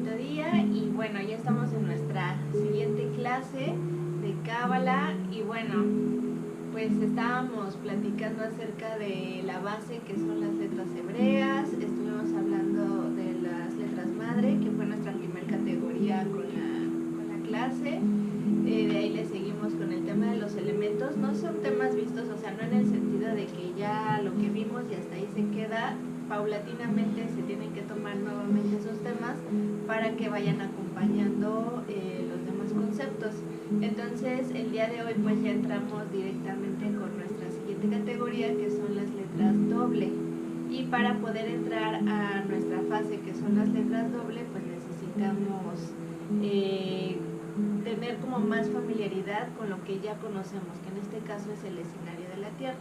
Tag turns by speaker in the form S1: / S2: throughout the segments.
S1: bonito día y bueno, ya estamos en nuestra siguiente clase de Cábala y bueno, pues estábamos platicando acerca de la base que son las letras hebreas, estuvimos hablando de las letras madre, que fue nuestra primera categoría con la clase. De ahí le seguimos con el tema de los elementos. No son temas vistos, o sea, no en el sentido de que ya lo que vimos y hasta ahí se queda. Paulatinamente se tienen que tomar nuevamente esos temas para que vayan acompañando los demás conceptos. Entonces, el día de hoy pues ya entramos directamente con nuestra siguiente categoría, que son las letras doble. Y para poder entrar a nuestra fase, que son las letras doble, pues necesitamos tener como más familiaridad con lo que ya conocemos, que en este caso es el escenario de la Tierra.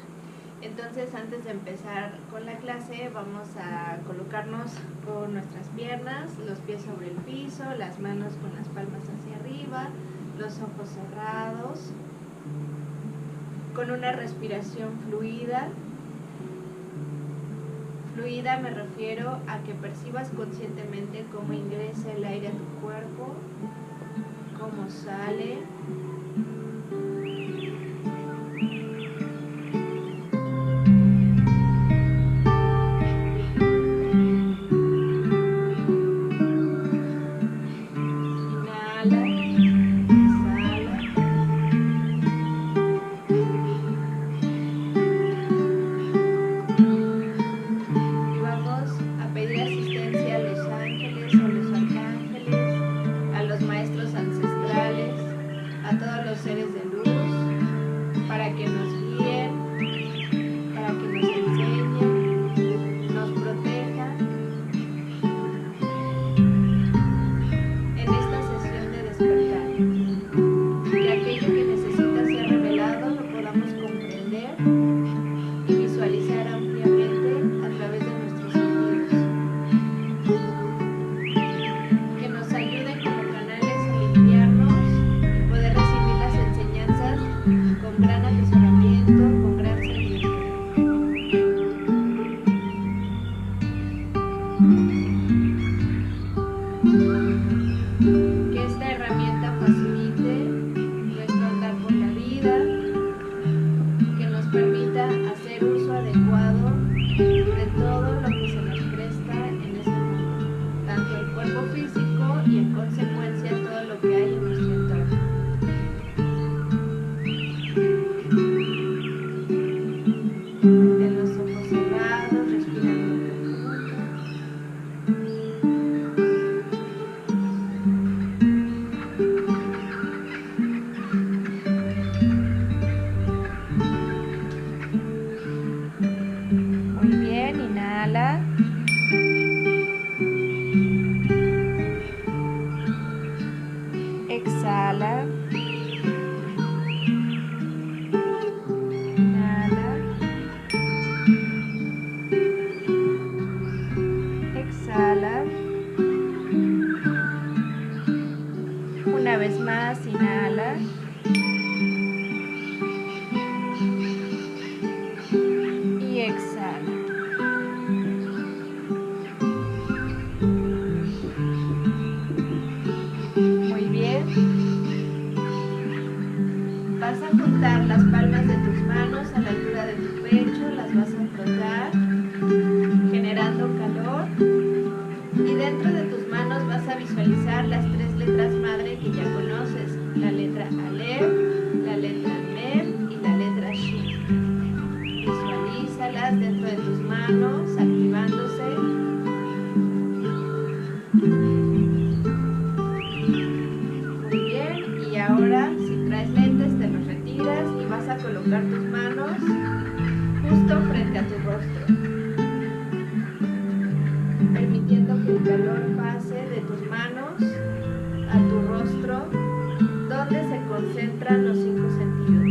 S1: Entonces, antes de empezar con la clase, vamos a colocarnos con nuestras piernas, los pies sobre el piso, las manos con las palmas hacia arriba, los ojos cerrados, con una respiración fluida. Fluida me refiero a que percibas conscientemente cómo ingresa el aire a tu cuerpo, cómo sale. Exhala. Inhala. Exhala. Una vez más, inhala. Y exhala. Muy bien. Vas a juntar las palmas de tus manos a la altura de tu pecho, las vas a frotar, generando calor. Y dentro de tus manos vas a visualizar las tres letras madre que ya conoces: la letra Aleph, la letra Mem y la letra Shin. Visualízalas dentro de tus manos, activándose. Muy bien, y ahora si traes lentes te los retiras y vas a colocar tus manos justo frente a tu rostro, permitiendo que el calor pase de tus manos a tu rostro, donde se concentran los cinco sentidos.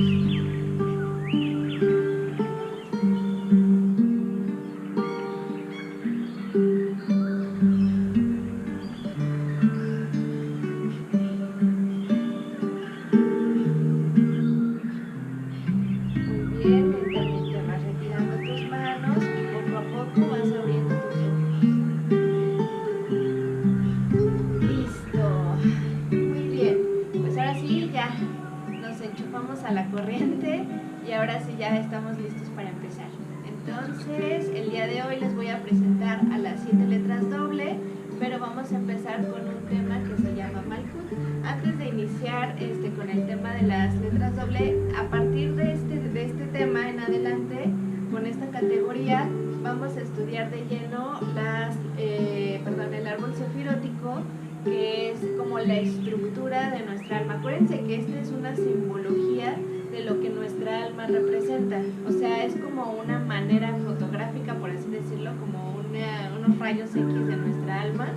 S1: Muy bien, mientras vas retirando tus manos, si ya estamos listos para empezar. Entonces, el día de hoy les voy a presentar a las 7 letras doble, pero vamos a empezar con un tema que se llama Malkuth. Antes de iniciar con el tema de las letras doble, a partir de este tema en adelante, con esta categoría, vamos a estudiar de lleno el árbol sefirótico, que es como la estructura de nuestra alma. Acuérdense que esta es una simbología de lo que nuestra alma representa, o sea, es como una manera fotográfica, por así decirlo, como unos rayos X de nuestra alma,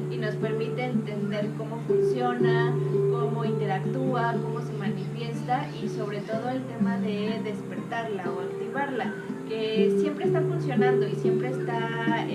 S1: y nos permite entender cómo funciona, cómo interactúa, cómo se manifiesta, y sobre todo el tema de despertarla o activarla, que siempre está funcionando y siempre está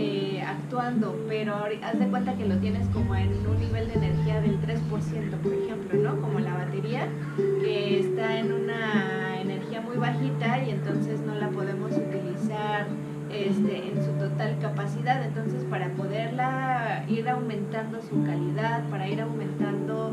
S1: actuando, pero haz de cuenta que lo tienes como en un nivel de energía del 3%, por ejemplo, ¿no? Como la batería, que está en una energía muy bajita y entonces no la podemos utilizar en su total capacidad. Entonces, para poderla ir aumentando su calidad, para ir aumentando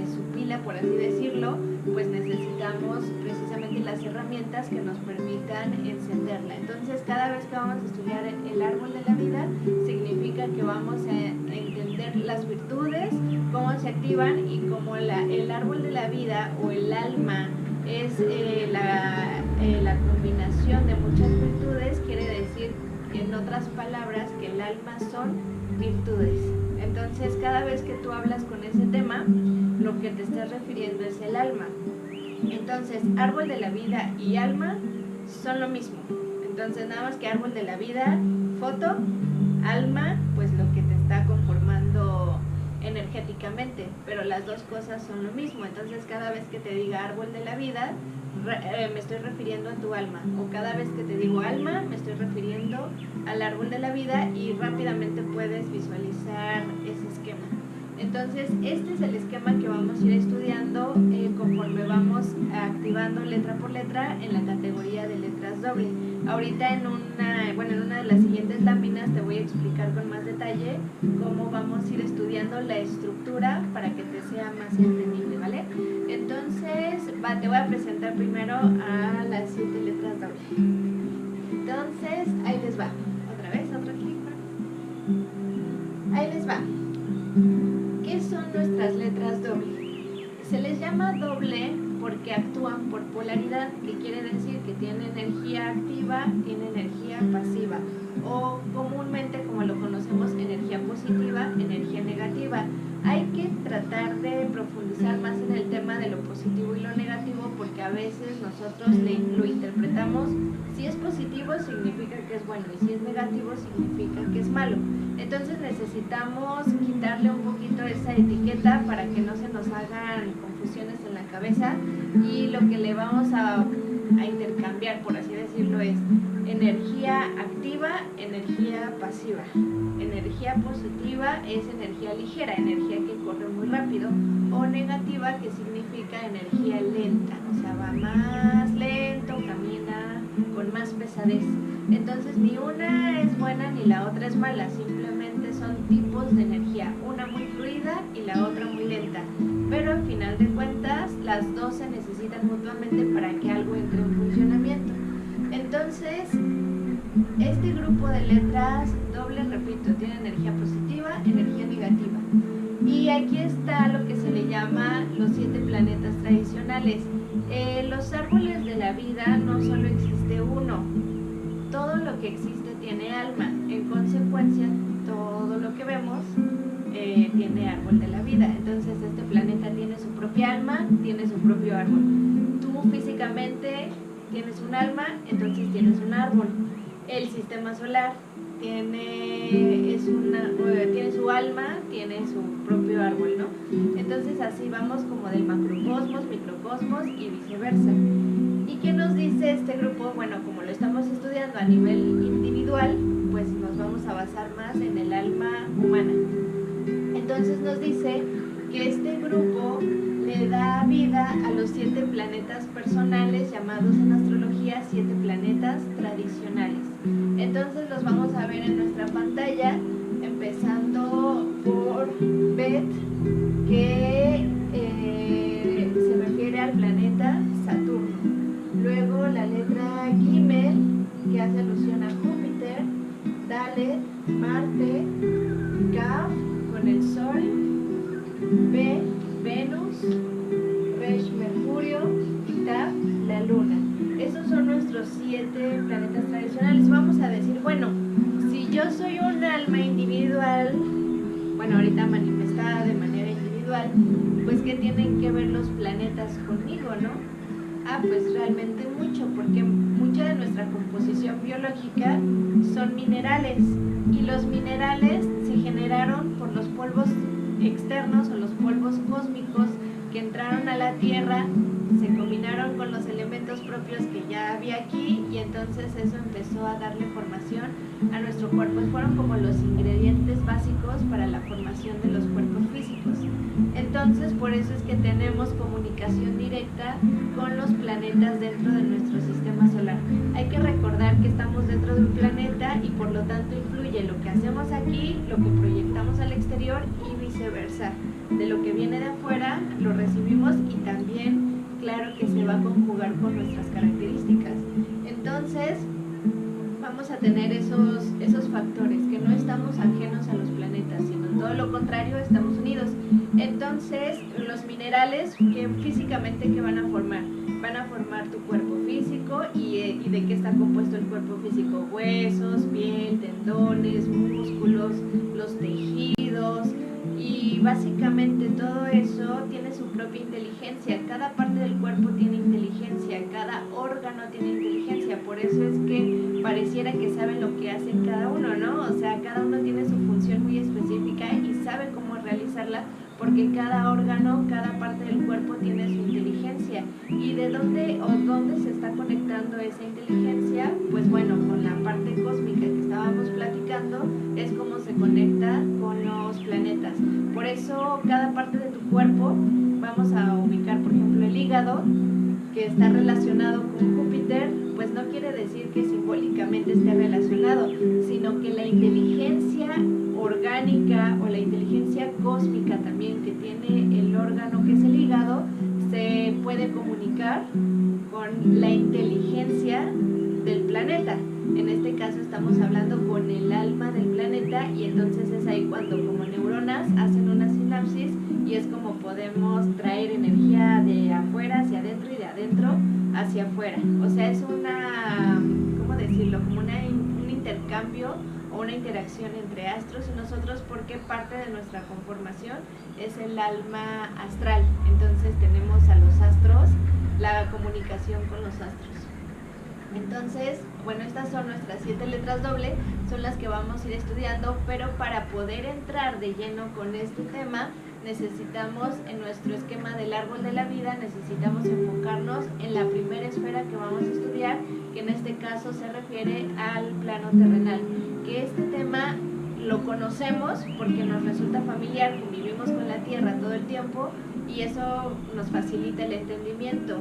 S1: su pila, por así decirlo, pues necesitamos precisamente las herramientas que nos permitan encenderla. Entonces, cada vez que vamos a estudiar el árbol de la vida, significa que vamos a entender las virtudes, cómo se activan, y como el árbol de la vida o el alma es la combinación de muchas virtudes, quiere decir, en otras palabras, que el alma son virtudes. Entonces, cada vez que tú hablas con ese tema, lo que te estás refiriendo es el alma. Entonces, árbol de la vida y alma son lo mismo. Entonces, nada más que árbol de la vida, foto, alma, pues lo que te está conformando energéticamente, pero las dos cosas son lo mismo. Entonces, cada vez que te diga árbol de la vida, me estoy refiriendo a tu alma, o cada vez que te digo alma, me estoy refiriendo al árbol de la vida, y rápidamente puedes visualizar ese esquema. Entonces, este es el esquema que vamos a ir estudiando conforme vamos activando letra por letra en la categoría de letras doble. Ahorita en una de las siguientes láminas te voy a explicar con más detalle cómo vamos a ir estudiando la estructura para que te sea más entendible, ¿vale? Entonces, te voy a presentar primero a las 7 letras doble. Entonces, ahí les va. Otra vez, otro clic. Ahí les va. ¿Qué son nuestras letras doble? Se les llama doble porque actúan por polaridad, que quiere decir que tienen energía activa, tiene energía pasiva, o comúnmente, como lo conocemos, energía positiva, energía negativa. Hay que tratar de profundizar más en el tema de lo positivo y lo negativo, porque a veces nosotros lo interpretamos. Si es positivo significa que es bueno, y si es negativo significa que es malo. Entonces necesitamos quitarle un poquito esa etiqueta para que no se nos hagan confusiones en la cabeza, y lo que le vamos a intercambiar, por así decirlo, es energía activa, energía pasiva. Energía positiva es energía ligera, energía que corre muy rápido, o negativa, que significa energía lenta, o sea, va más lento, camina con más pesadez. Entonces, ni una es buena ni la otra es mala, simplemente son tipos de energía, una muy fluida y la otra muy lenta, pero al final de cuentas las dos se necesitan mutuamente para que algo entre en funcionamiento. Entonces, este grupo de letras doble, repito, tiene energía positiva, energía negativa. Y aquí está lo que se le llama los 7 planetas tradicionales. Los árboles de la vida no solo existe uno, todo lo que existe tiene alma. En consecuencia, todo lo que vemos tiene árbol de la vida. Entonces, este planeta tiene su propia alma, tiene su propio árbol. Tú físicamente tienes un alma, entonces tienes un árbol. El sistema solar tiene su alma, tiene su propio árbol, ¿no? Entonces, así vamos como del macrocosmos, microcosmos y viceversa. ¿Y qué nos dice este grupo? Bueno, como lo estamos estudiando a nivel individual, pues nos vamos a basar más en el alma humana. Entonces nos dice que este grupo le da vida a los 7 planetas personales, llamados en astrología 7 planetas tradicionales. Entonces los vamos a ver en nuestra pantalla, empezando por Bet, que se refiere al planeta Saturno. Luego la letra hace alusión a Júpiter, Dalet, Marte, Kaf con el Sol, Be, Venus, Resh, Mercurio y Taf, la Luna. Esos son nuestros 7 planetas tradicionales. Vamos a decir, bueno, si yo soy un alma individual, bueno, ahorita manifestada de manera individual, pues ¿qué tienen que ver los planetas conmigo, no? Pues realmente mucho, porque mucha de nuestra composición biológica son minerales, y los minerales se generaron por los polvos externos o los polvos cósmicos que entraron a la Tierra, se combinaron con los elementos propios que ya había aquí, y entonces eso empezó a darle formación a nuestro cuerpo. Fueron como los ingredientes básicos para la formación de los cuerpos físicos. Entonces, por eso es que tenemos comunicación directa con los planetas dentro de nuestro sistema solar. Hay que recordar que estamos dentro de un planeta y por lo tanto influye lo que hacemos aquí, lo que proyectamos al exterior y viceversa. De lo que viene de afuera lo recibimos y también, claro, que se va a conjugar con nuestras características. Entonces, vamos a tener esos factores, que no estamos ajenos a los planetas, sino todo lo contrario, estamos unidos. Entonces, los minerales que físicamente ¿qué van a formar? Van a formar tu cuerpo físico. ¿Y de qué está compuesto el cuerpo físico? Huesos, piel, tendones, músculos, los tejidos. Y básicamente todo eso tiene su propia inteligencia. Cada parte del cuerpo tiene inteligencia, cada órgano tiene inteligencia. Por eso es que pareciera que saben lo que hacen cada uno, ¿no? O sea, cada uno tiene su función muy específica y sabe cómo realizarla, porque cada órgano, cada parte del cuerpo tiene su inteligencia. ¿Y de dónde se está conectando esa inteligencia? Pues bueno, con la parte cósmica que estábamos platicando, es como se conecta con los planetas. Por eso cada parte de tu cuerpo, vamos a ubicar por ejemplo el hígado, que está relacionado con Júpiter, pues no quiere decir que simbólicamente esté relacionado, sino que la inteligencia orgánica o la inteligencia cósmica también que tiene el órgano que es el hígado, se puede comunicar con la inteligencia del planeta. En este caso estamos hablando con el alma del planeta, y entonces es ahí cuando como neuronas hacen una sinapsis y es como podemos traer energía de afuera hacia adentro y de adentro hacia afuera. O sea, es una, ¿cómo decirlo? Como un intercambio o una interacción entre astros y nosotros, porque parte de nuestra conformación es el alma astral. Entonces tenemos a los astros, la comunicación con los astros. Entonces, bueno, estas son nuestras 7 letras doble, son las que vamos a ir estudiando, pero para poder entrar de lleno con este tema, necesitamos, en nuestro esquema del árbol de la vida, necesitamos enfocarnos en la primera esfera que vamos a estudiar, que en este caso se refiere al plano terrenal, que este tema lo conocemos porque nos resulta familiar, convivimos con la Tierra todo el tiempo y eso nos facilita el entendimiento,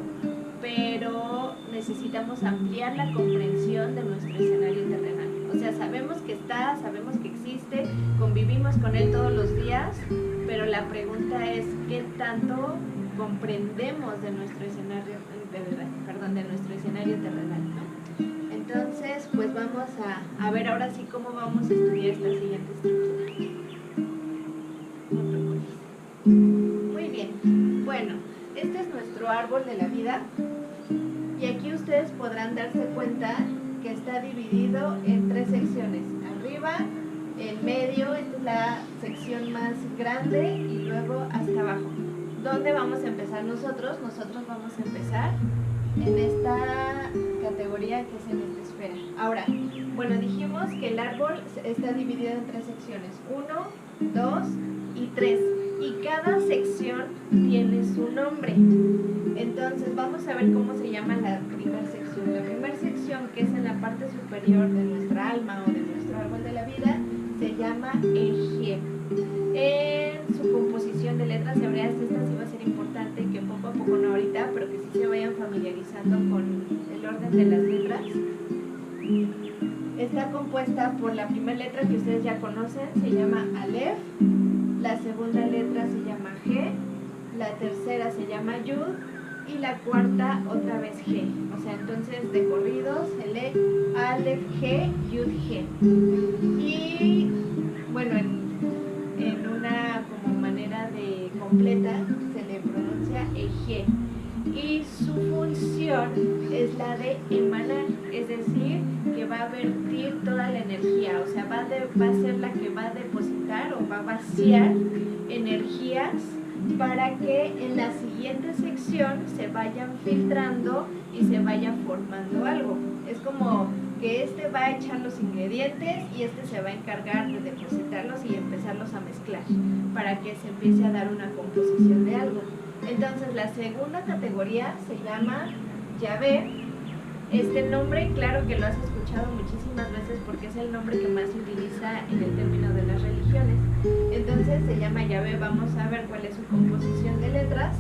S1: pero necesitamos ampliar la comprensión de nuestro escenario terrenal. O sea, sabemos que está, sabemos que existe, convivimos con él todos los días, pero la pregunta es ¿qué tanto comprendemos de nuestro escenario, de nuestro escenario terrenal, ¿no? Entonces, pues vamos a ver ahora sí cómo vamos a estudiar esta siguiente estructura. Muy bien, bueno, este es nuestro árbol de la vida y aquí ustedes podrán darse cuenta que está dividido en 3 secciones, arriba, en medio, esta es la sección más grande, y luego hasta abajo. ¿Dónde vamos a empezar nosotros? Nosotros vamos a empezar en esta categoría que es en esta esfera. Ahora, bueno, dijimos que el árbol está dividido en 3 secciones, 1, 2 y 3, y cada sección tiene su nombre. Entonces vamos a ver cómo se llama la primera sección. La primera sección, que es en la parte superior de nuestra alma o de nuestro árbol de la vida, se llama Engie. En su composición de letras hebreas, esta sí va a ser importante que poco a poco, no ahorita, pero que sí se vayan familiarizando con el orden de las letras. Está compuesta por la primera letra que ustedes ya conocen, se llama Aleph, la segunda letra se llama G, la tercera se llama Yud y la cuarta otra vez G. O sea, entonces de corrido, Selec, Aleph G, Yud G. Y bueno, en una como manera de completa se le pronuncia Ejé. Y su función es la de emanar, es decir, que va a vertir toda la energía, o sea, va a ser la que va a depositar o va a vaciar energías para que en la siguiente sección se vayan filtrando y se vaya formando algo. Es como que este va a echar los ingredientes y este se va a encargar de depositarlos y empezarlos a mezclar para que se empiece a dar una composición de algo. Entonces la segunda categoría se llama Yahvé. Este nombre, claro que lo has escuchado muchísimas veces porque es el nombre que más se utiliza en el término de las religiones. Entonces se llama Yahvé. Vamos a ver cuál es su composición de letras.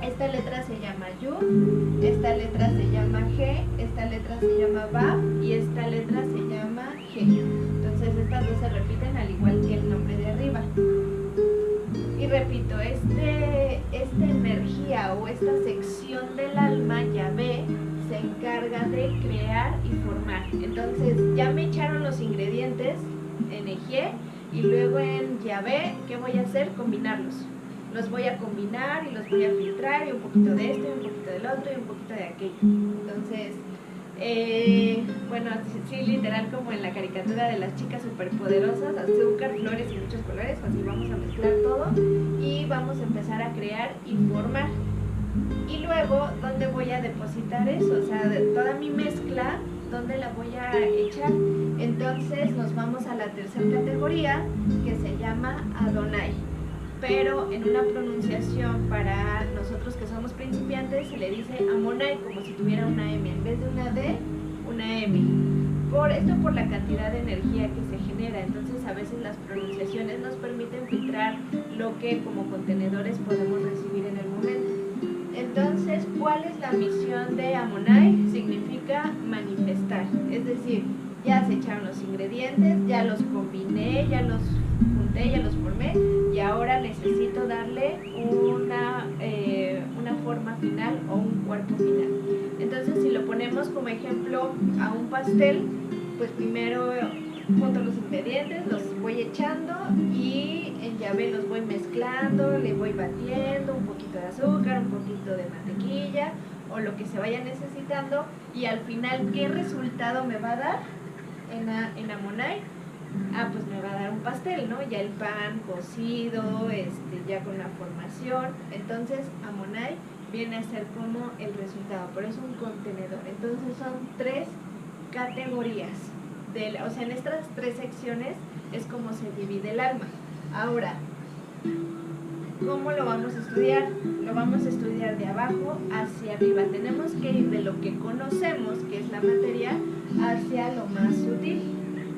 S1: Esta letra se llama Yud, esta letra se llama G, esta letra se llama Vav y esta letra se llama G. Entonces estas dos se repiten al igual que el nombre de arriba. Y repito, esta energía o esta sección del alma, Yahvé, se encarga de crear y formar. Entonces ya me echaron los ingredientes en Ejé y luego en Yahvé, ¿qué voy a hacer? Combinarlos. Los voy a combinar y los voy a filtrar y un poquito de esto y un poquito del otro y un poquito de aquello. Entonces, bueno, sí, literal como en la caricatura de las chicas superpoderosas, azúcar, flores y muchos colores, así vamos a mezclar todo y vamos a empezar a crear y formar. Y luego, ¿dónde voy a depositar eso? O sea, toda mi mezcla, ¿dónde la voy a echar? Entonces nos vamos a la tercera categoría que se llama Adonai. Pero en una pronunciación para nosotros que somos principiantes se le dice Amonai, como si tuviera una M, en vez de una D, una M. Por la cantidad de energía que se genera, entonces a veces las pronunciaciones nos permiten filtrar lo que como contenedores podemos recibir en el momento. Entonces, ¿cuál es la misión de Amonai? Significa manifestar, es decir, ya se echaron los ingredientes, ya los combiné, ya los junté, ya los formé y ahora necesito darle una forma final o un cuerpo final. Entonces, si lo ponemos como ejemplo a un pastel, pues primero junto los ingredientes, los voy echando y en Yahvé los voy mezclando, le voy batiendo un poquito de azúcar, un poquito de mantequilla o lo que se vaya necesitando y al final, ¿qué resultado me va a dar en Amonai? Pues me va a dar un pastel, ¿no? Ya el pan cocido, ya con la formación. Entonces, Amonai viene a ser como el resultado, pero es un contenedor. Entonces son 3 categorías. O sea, en estas 3 secciones es como se divide el alma. Ahora, ¿cómo lo vamos a estudiar? Lo vamos a estudiar de abajo hacia arriba. Tenemos que ir de lo que conocemos, que es la materia, hacia lo más sutil.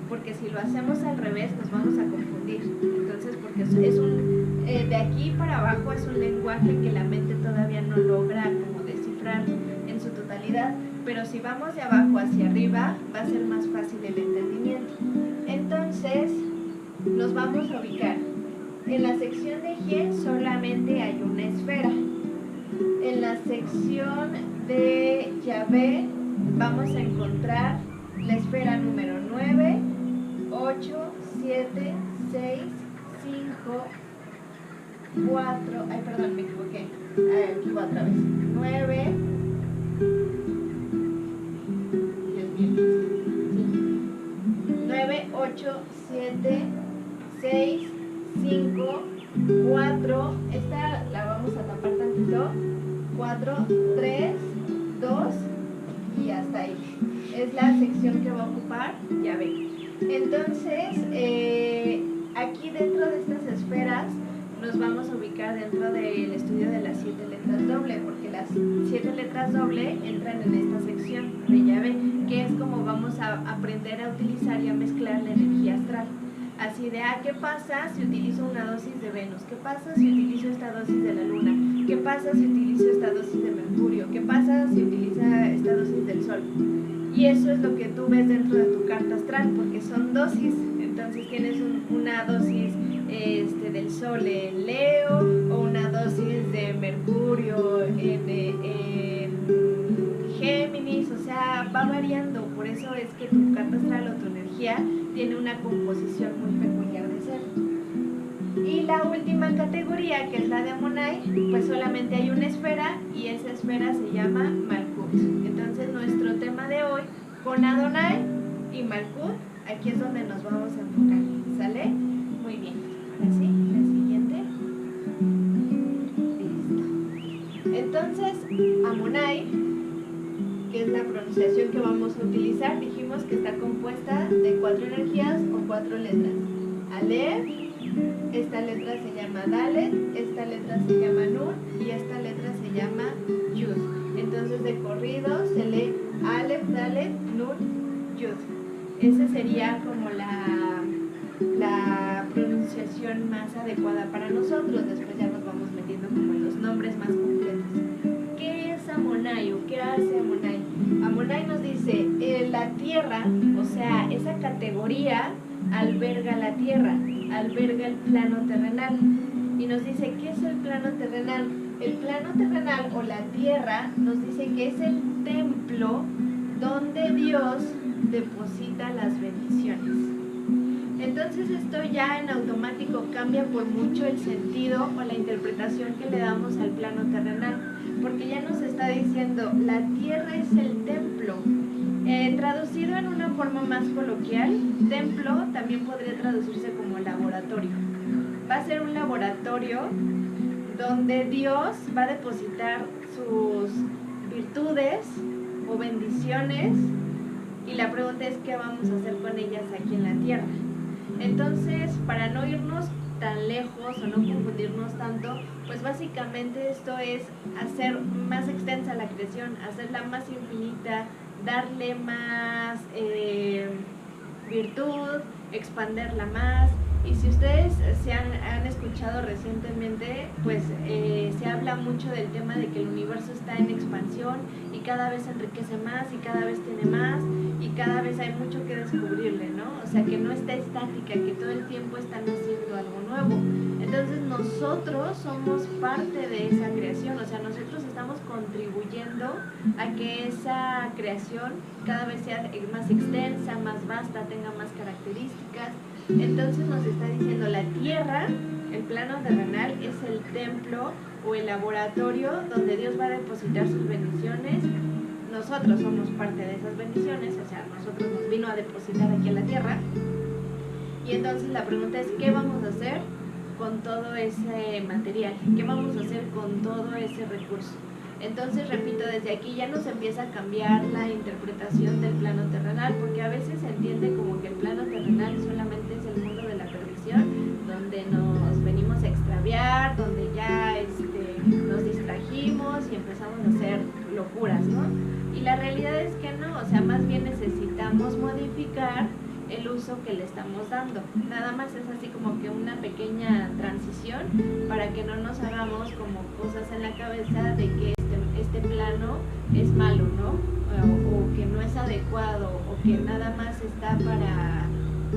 S1: Porque si lo hacemos al revés nos vamos a confundir. Entonces, porque de aquí para abajo es un lenguaje que la mente todavía no logra como descifrar en su totalidad, pero si vamos de abajo hacia arriba va a ser más fácil el entendimiento. Entonces, nos vamos a ubicar. En la sección de G solamente hay una esfera. En la sección de Yahvé vamos a encontrar la esfera número 9, 8, 7, 6, 5, 4, me equivoqué, aquí va otra vez, 9, Dios mío, 9, 8, 7, 6, 5, 4, esta la vamos a tapar tantito, 4, 3, 2 y hasta ahí. Es la sección que va a ocupar Yahvé. Entonces, aquí dentro de estas esferas nos vamos a ubicar dentro del estudio de las 7 letras doble, porque las 7 letras doble entran en esta sección de Yahvé, que es como vamos a aprender a utilizar y a mezclar la energía astral. Así de, ¿qué pasa si utilizo una dosis de Venus? ¿Qué pasa si utilizo esta dosis de la Luna? ¿Qué pasa si utilizo esta dosis de Mercurio? ¿Qué pasa si utiliza esta dosis del Sol? Y eso es lo que tú ves dentro de tu carta astral, porque son dosis. Entonces tienes una dosis del Sol en Leo, o una dosis de Mercurio en Géminis, o sea, va variando, por eso es que tu carta astral o tu energía tiene una composición muy peculiar de ser. Y la última categoría, que es la de Amonai, pues solamente hay una esfera y esa esfera se llama Malkut. Entonces nuestro tema de hoy, con Adonai y Malkut, aquí es donde nos vamos a enfocar, ¿sale? Muy bien, ahora sí, la siguiente. Listo. Entonces, Amonai, que es la pronunciación que vamos a utilizar, dijimos que está compuesta de 4 energías o 4 letras. Aleph, esta letra se llama Dalet, esta letra se llama Nun y esta letra se llama Yud. Entonces de corrido se lee Aleph, Dalet, Nun, Yud. Esa sería como la pronunciación más adecuada para nosotros. Después ya nos vamos metiendo como en los nombres más completos. ¿Qué es Amonai o qué hace Amonai? Amonai nos dice, la tierra, o sea, esa categoría alberga la tierra, alberga el plano terrenal. Y nos dice, ¿qué es el plano terrenal? El plano terrenal o la tierra nos dice que es el templo donde Dios deposita las bendiciones. Entonces esto ya en automático cambia por mucho el sentido o la interpretación que le damos al plano terrenal, porque ya nos está diciendo, la tierra es el templo. Traducido en una forma más coloquial, templo también podría traducirse como laboratorio. Va a ser un laboratorio donde Dios va a depositar sus virtudes o bendiciones, y la pregunta es qué vamos a hacer con ellas aquí en la tierra. Entonces, para no irnos tan lejos o no confundirnos tanto, pues básicamente esto es hacer más extensa la creación, hacerla más infinita, darle más virtud, expanderla más. Y si ustedes se han escuchado recientemente, pues se habla mucho del tema de que el universo está en expansión y cada vez se enriquece más y cada vez tiene más y cada vez hay mucho que descubrirle, ¿no? O sea, que no está estática, que todo el tiempo está naciendo algo nuevo. Entonces nosotros somos parte de esa creación, o sea, nosotros estamos contribuyendo a que esa creación cada vez sea más extensa, más vasta, tenga más características. Entonces nos está diciendo, la tierra, el plano terrenal, es el templo o el laboratorio donde Dios va a depositar sus bendiciones. Nosotros somos parte de esas bendiciones, o sea, nosotros nos vino a depositar aquí en la tierra. Y entonces la pregunta es, ¿qué vamos a hacer con todo ese material? ¿Qué vamos a hacer con todo ese recurso? Entonces, repito, desde aquí ya nos empieza a cambiar la interpretación del plano terrenal, porque a veces se entiende como que el plano terrenal solamente es el mundo de la perdición, donde nos venimos a extraviar, donde ya nos distrajimos y empezamos a hacer locuras, ¿no? Y la realidad es que no, o sea, más bien necesitamos modificar el uso que le estamos dando. Nada más es así como que una pequeña transición para que no nos hagamos como cosas en la cabeza de que este plano es malo, ¿no? O que no es adecuado, o que nada más está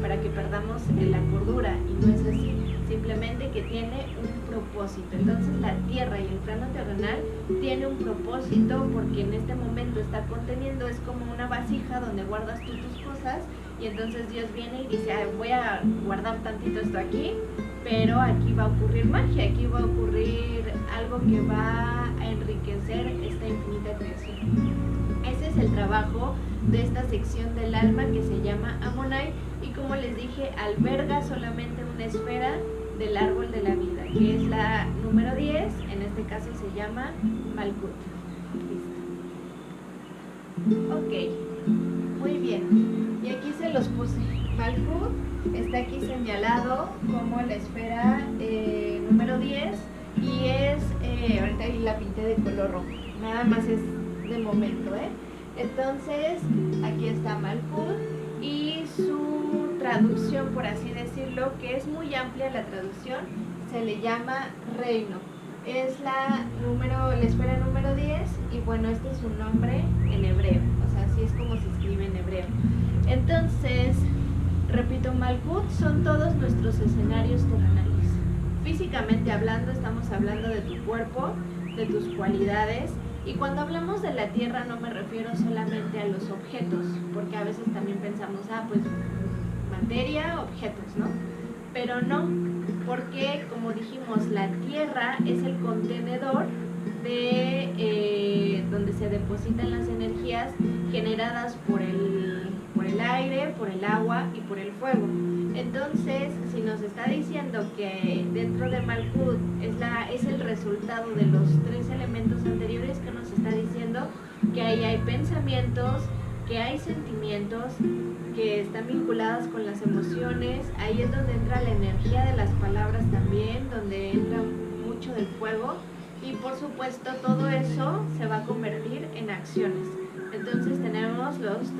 S1: para que perdamos la cordura, y no es así, simplemente que tiene un propósito. Entonces la tierra y el plano terrenal tiene un propósito, porque en este momento está conteniendo, es como una vasija donde guardas tú tus cosas, y entonces Dios viene y dice, voy a guardar tantito esto aquí, pero aquí va a ocurrir magia, aquí va a ocurrir algo que va a enriquecer esta infinita creación. Ese es el trabajo de esta sección del alma que se llama Amonai, y como les dije, alberga solamente una esfera del árbol de la vida, que es la número 10, en este caso se llama Malkut. Listo. Ok, muy bien. Y aquí se los puse. Malkut está aquí señalado como la esfera número 10, y es, ahorita ahí la pinté de color rojo, nada más es de momento, Entonces, aquí está Malkut y su traducción, por así decirlo, que es muy amplia la traducción, se le llama reino. Es la esfera número 10, y bueno, este es su nombre en hebreo, o sea, así es como se escribe en hebreo. Entonces, repito, Malkut son todos nuestros escenarios terrenales. Físicamente hablando, estamos hablando de tu cuerpo, de tus cualidades, Y cuando hablamos de la tierra no me refiero solamente a los objetos, porque a veces también pensamos, pues materia, objetos, ¿no? Pero no, porque como dijimos, la tierra es el contenedor de donde se depositan las energías generadas por el aire, por el agua y por el fuego. Entonces, si nos está diciendo que dentro de Malkuth es el resultado de los 3 elementos anteriores, que nos está diciendo que ahí hay pensamientos, que hay sentimientos que están vinculados con las emociones. Ahí es donde entra la energía de las palabras también, donde entra mucho del fuego, y por supuesto todo eso se va a convertir en acciones. Entonces tenemos los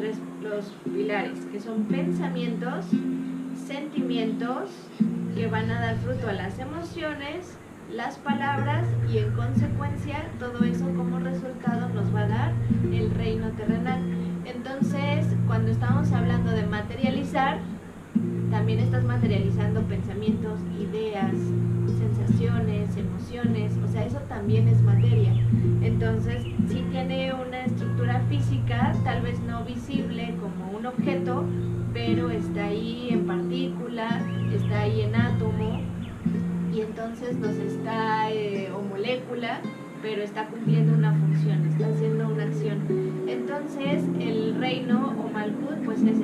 S1: pilares, que son pensamientos, sentimientos, que van a dar fruto a las emociones, las palabras, y en consecuencia todo eso como resultado nos va a dar el reino terrenal. Entonces, cuando estamos hablando de materializar, también estás materializando pensamientos, ideas, sensaciones, emociones, o sea, eso también es materia. Entonces, sí tiene una estructura física, tal vez no visible como un objeto, pero está ahí en partícula, está ahí en átomo, y entonces nos está, o molécula, pero está cumpliendo una función, está haciendo una acción. Entonces, el reino o Malkuth, pues es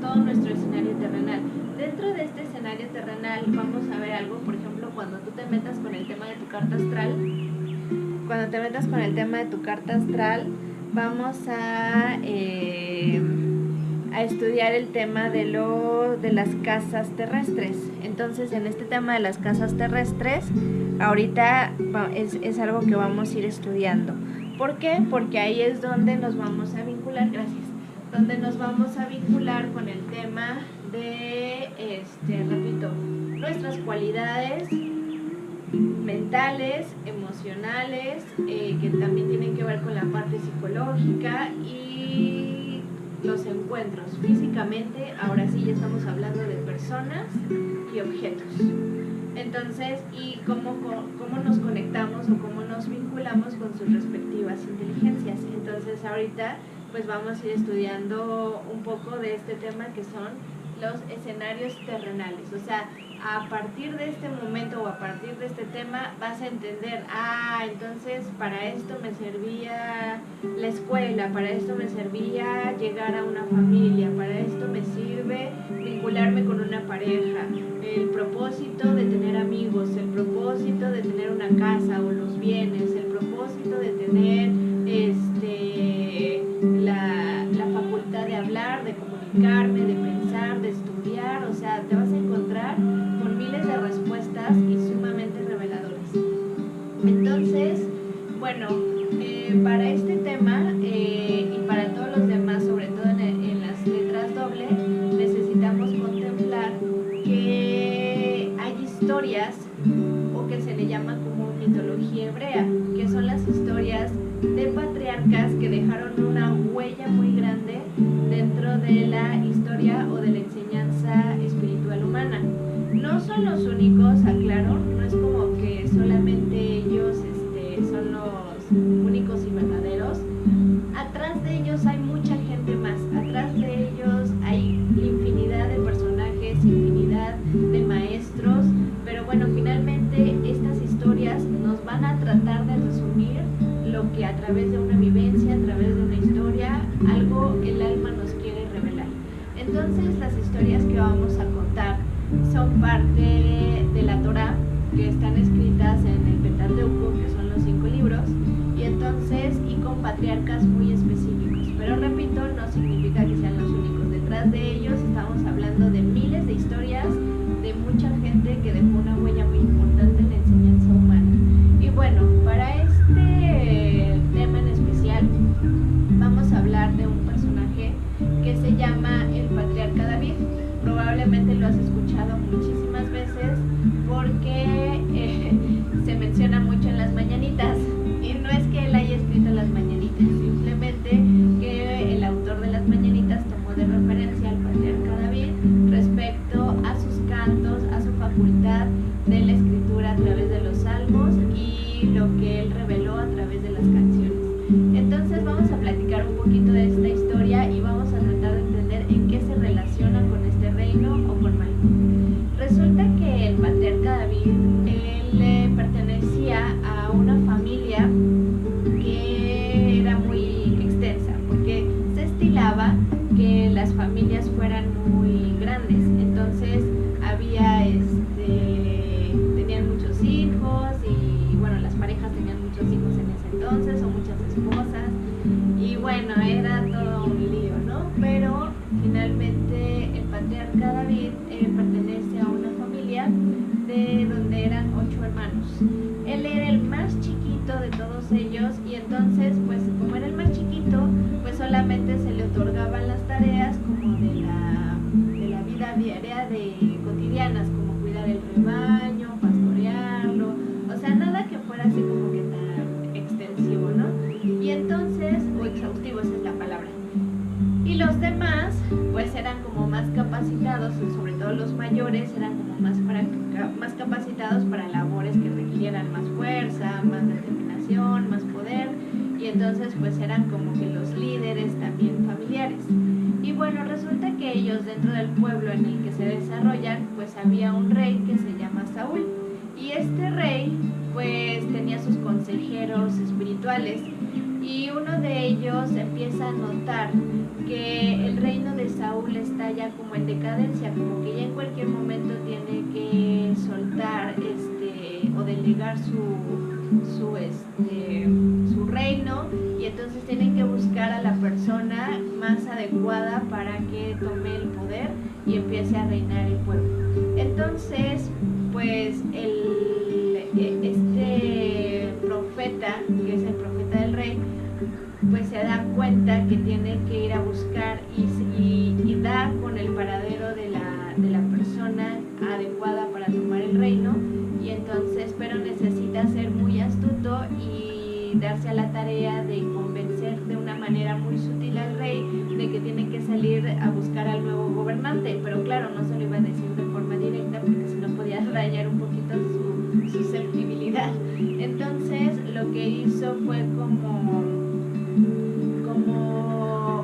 S1: todo nuestro escenario terrenal. Dentro de este escenario terrenal vamos a ver algo, por ejemplo, cuando tú te metas con el tema de tu carta astral, vamos a estudiar el tema de las casas terrestres. Entonces, en este tema de las casas terrestres, ahorita es algo que vamos a ir estudiando. ¿Por qué? Porque ahí es donde nos vamos a vincular, con el tema de, repito, nuestras cualidades mentales, emocionales, que también tienen que ver con la parte psicológica, y los encuentros físicamente. Ahora sí ya estamos hablando de personas y objetos. Entonces, y cómo nos conectamos o cómo nos vinculamos con sus respectivas inteligencias. Entonces, ahorita pues vamos a ir estudiando un poco de este tema, que son los escenarios terrenales. O sea, a partir de este momento o a partir de este tema vas a entender, entonces para esto me servía la escuela, para esto me servía llegar a una familia, para esto me sirve vincularme con una pareja, el propósito de tener amigos, el propósito de tener una casa o los bienes, el propósito de tener la facultad de hablar, de comunicarme, de pensar, de estudiar. O sea, te vas a encontrar con miles de respuestas y sumamente reveladoras. Entonces, bueno, para este tema y para todos los demás, sobre todo en las letras doble, necesitamos contemplar que hay historias, o que se le llama como mitología hebrea, que son las historias de patriarcas que dejaron una huella muy grande dentro de la historia o de la enseñanza espiritual humana. No son los únicos, aclaro, no es como que solamente ellos son los únicos y verdaderos. Atrás de ellos hay mucha gente más, atrás de ellos hay infinidad de personajes, infinidad de maestros, pero bueno, finalmente estas historias nos van a tratar de resumir lo que a través de una vivencia, a través de una historia, algo el alma nos quiere revelar. Entonces, las historias que vamos a contar son parte de la Torá, que están escritas en el Pentateuco, que son los 5 libros, y con patriarcas muy específicos. Pero repito, no significa que sean los únicos. Detrás de ellos estamos hablando de miles de historias de mucha gente que dejó una huella muy importante en la enseñanza humana. Y bueno, para este tema en especial vamos a hablar de un personaje que se llama el patriarca David. Probablemente lo has escuchado muchísimas veces porque se menciona mucho en las mañanitas, y no es que él haya escrito las mañanitas, simplemente que el autor de las mañanitas tomó de referencia al patriarca David respecto a sus cantos, a su facultad de la escritura a través de los salmos y lo que él reveló a través de las canciones. poquito de esta historia y vamos a tratar de entender en qué se relaciona con este reino o con Malco. Resulta que el patriarca David, él pertenecía a una familia que era muy extensa, porque se estilaba que las familias fueran muy grandes. Entonces había tenían muchos hijos y bueno, las parejas tenían muchos hijos en ese entonces o muchas esposas y bueno, era todo un lío, ¿no? Pero finalmente el patriarca David pertenece a una familia de donde eran 8 hermanos. Él era el más chiquito de todos ellos y entonces pues como era el más chiquito pues solamente se le otorgaban las tareas como de la vida diaria cotidianas, como cuidar el rebaño, pastorearlo, o sea, nada que fuera así como que tan extensivo, ¿no? Y entonces, o exhaustivo, esa es la palabra. Y los demás, pues eran como más capacitados, sobre todo los mayores, eran como más capacitados para labores que requirieran más fuerza, más determinación, más poder, y entonces pues eran como que los líderes también familiares. Y bueno, resulta que ellos dentro del pueblo en el que se desarrollan, pues había un rey que se llama Saúl. Y este rey pues tenía sus consejeros espirituales y uno de ellos empieza a notar que el reino de Saúl está ya como en decadencia, como que ya en cualquier momento tiene que soltar o delegar su reino, y entonces tienen que buscar a la persona más adecuada para que tome el poder y empiece a reinar el pueblo. Entonces pues este profeta, que es el profeta del rey, pues se da cuenta que tiene que ir a buscar y dar con el paradero de la persona adecuada para tomar el reino, y entonces pero necesita ser muy astuto y darse a la tarea de convencer de una manera muy sutil al rey de que tiene que salir a buscar al nuevo gobernante, pero claro, no se lo iba a decir de forma directa porque si no podía rayar un poquito su susceptibilidad. Entonces lo que hizo fue como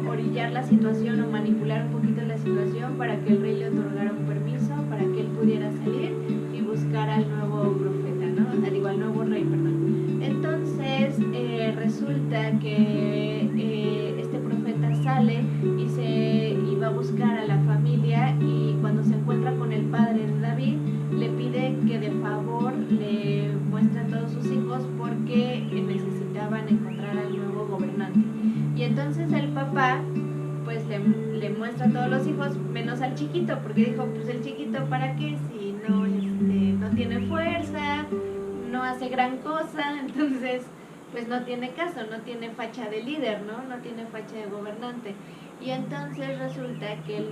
S1: orillar la situación o manipular un poquito la situación para que el rey le otorgara un permiso para que él pudiera salir y buscar al nuevo profeta, ¿no? Al nuevo rey, perdón. Entonces resulta que este profeta sale y va a buscar a la familia, y cuando se encuentra con el padre de David le pide que de favor le muestre a todos sus hijos porque necesitaban encontrar al nuevo gobernante. Y entonces el papá pues le muestra a todos los hijos menos al chiquito, porque dijo, pues el chiquito para qué si no tiene fuerza, no hace gran cosa, entonces pues no tiene caso, no tiene facha de líder, no tiene facha de gobernante. Y entonces resulta que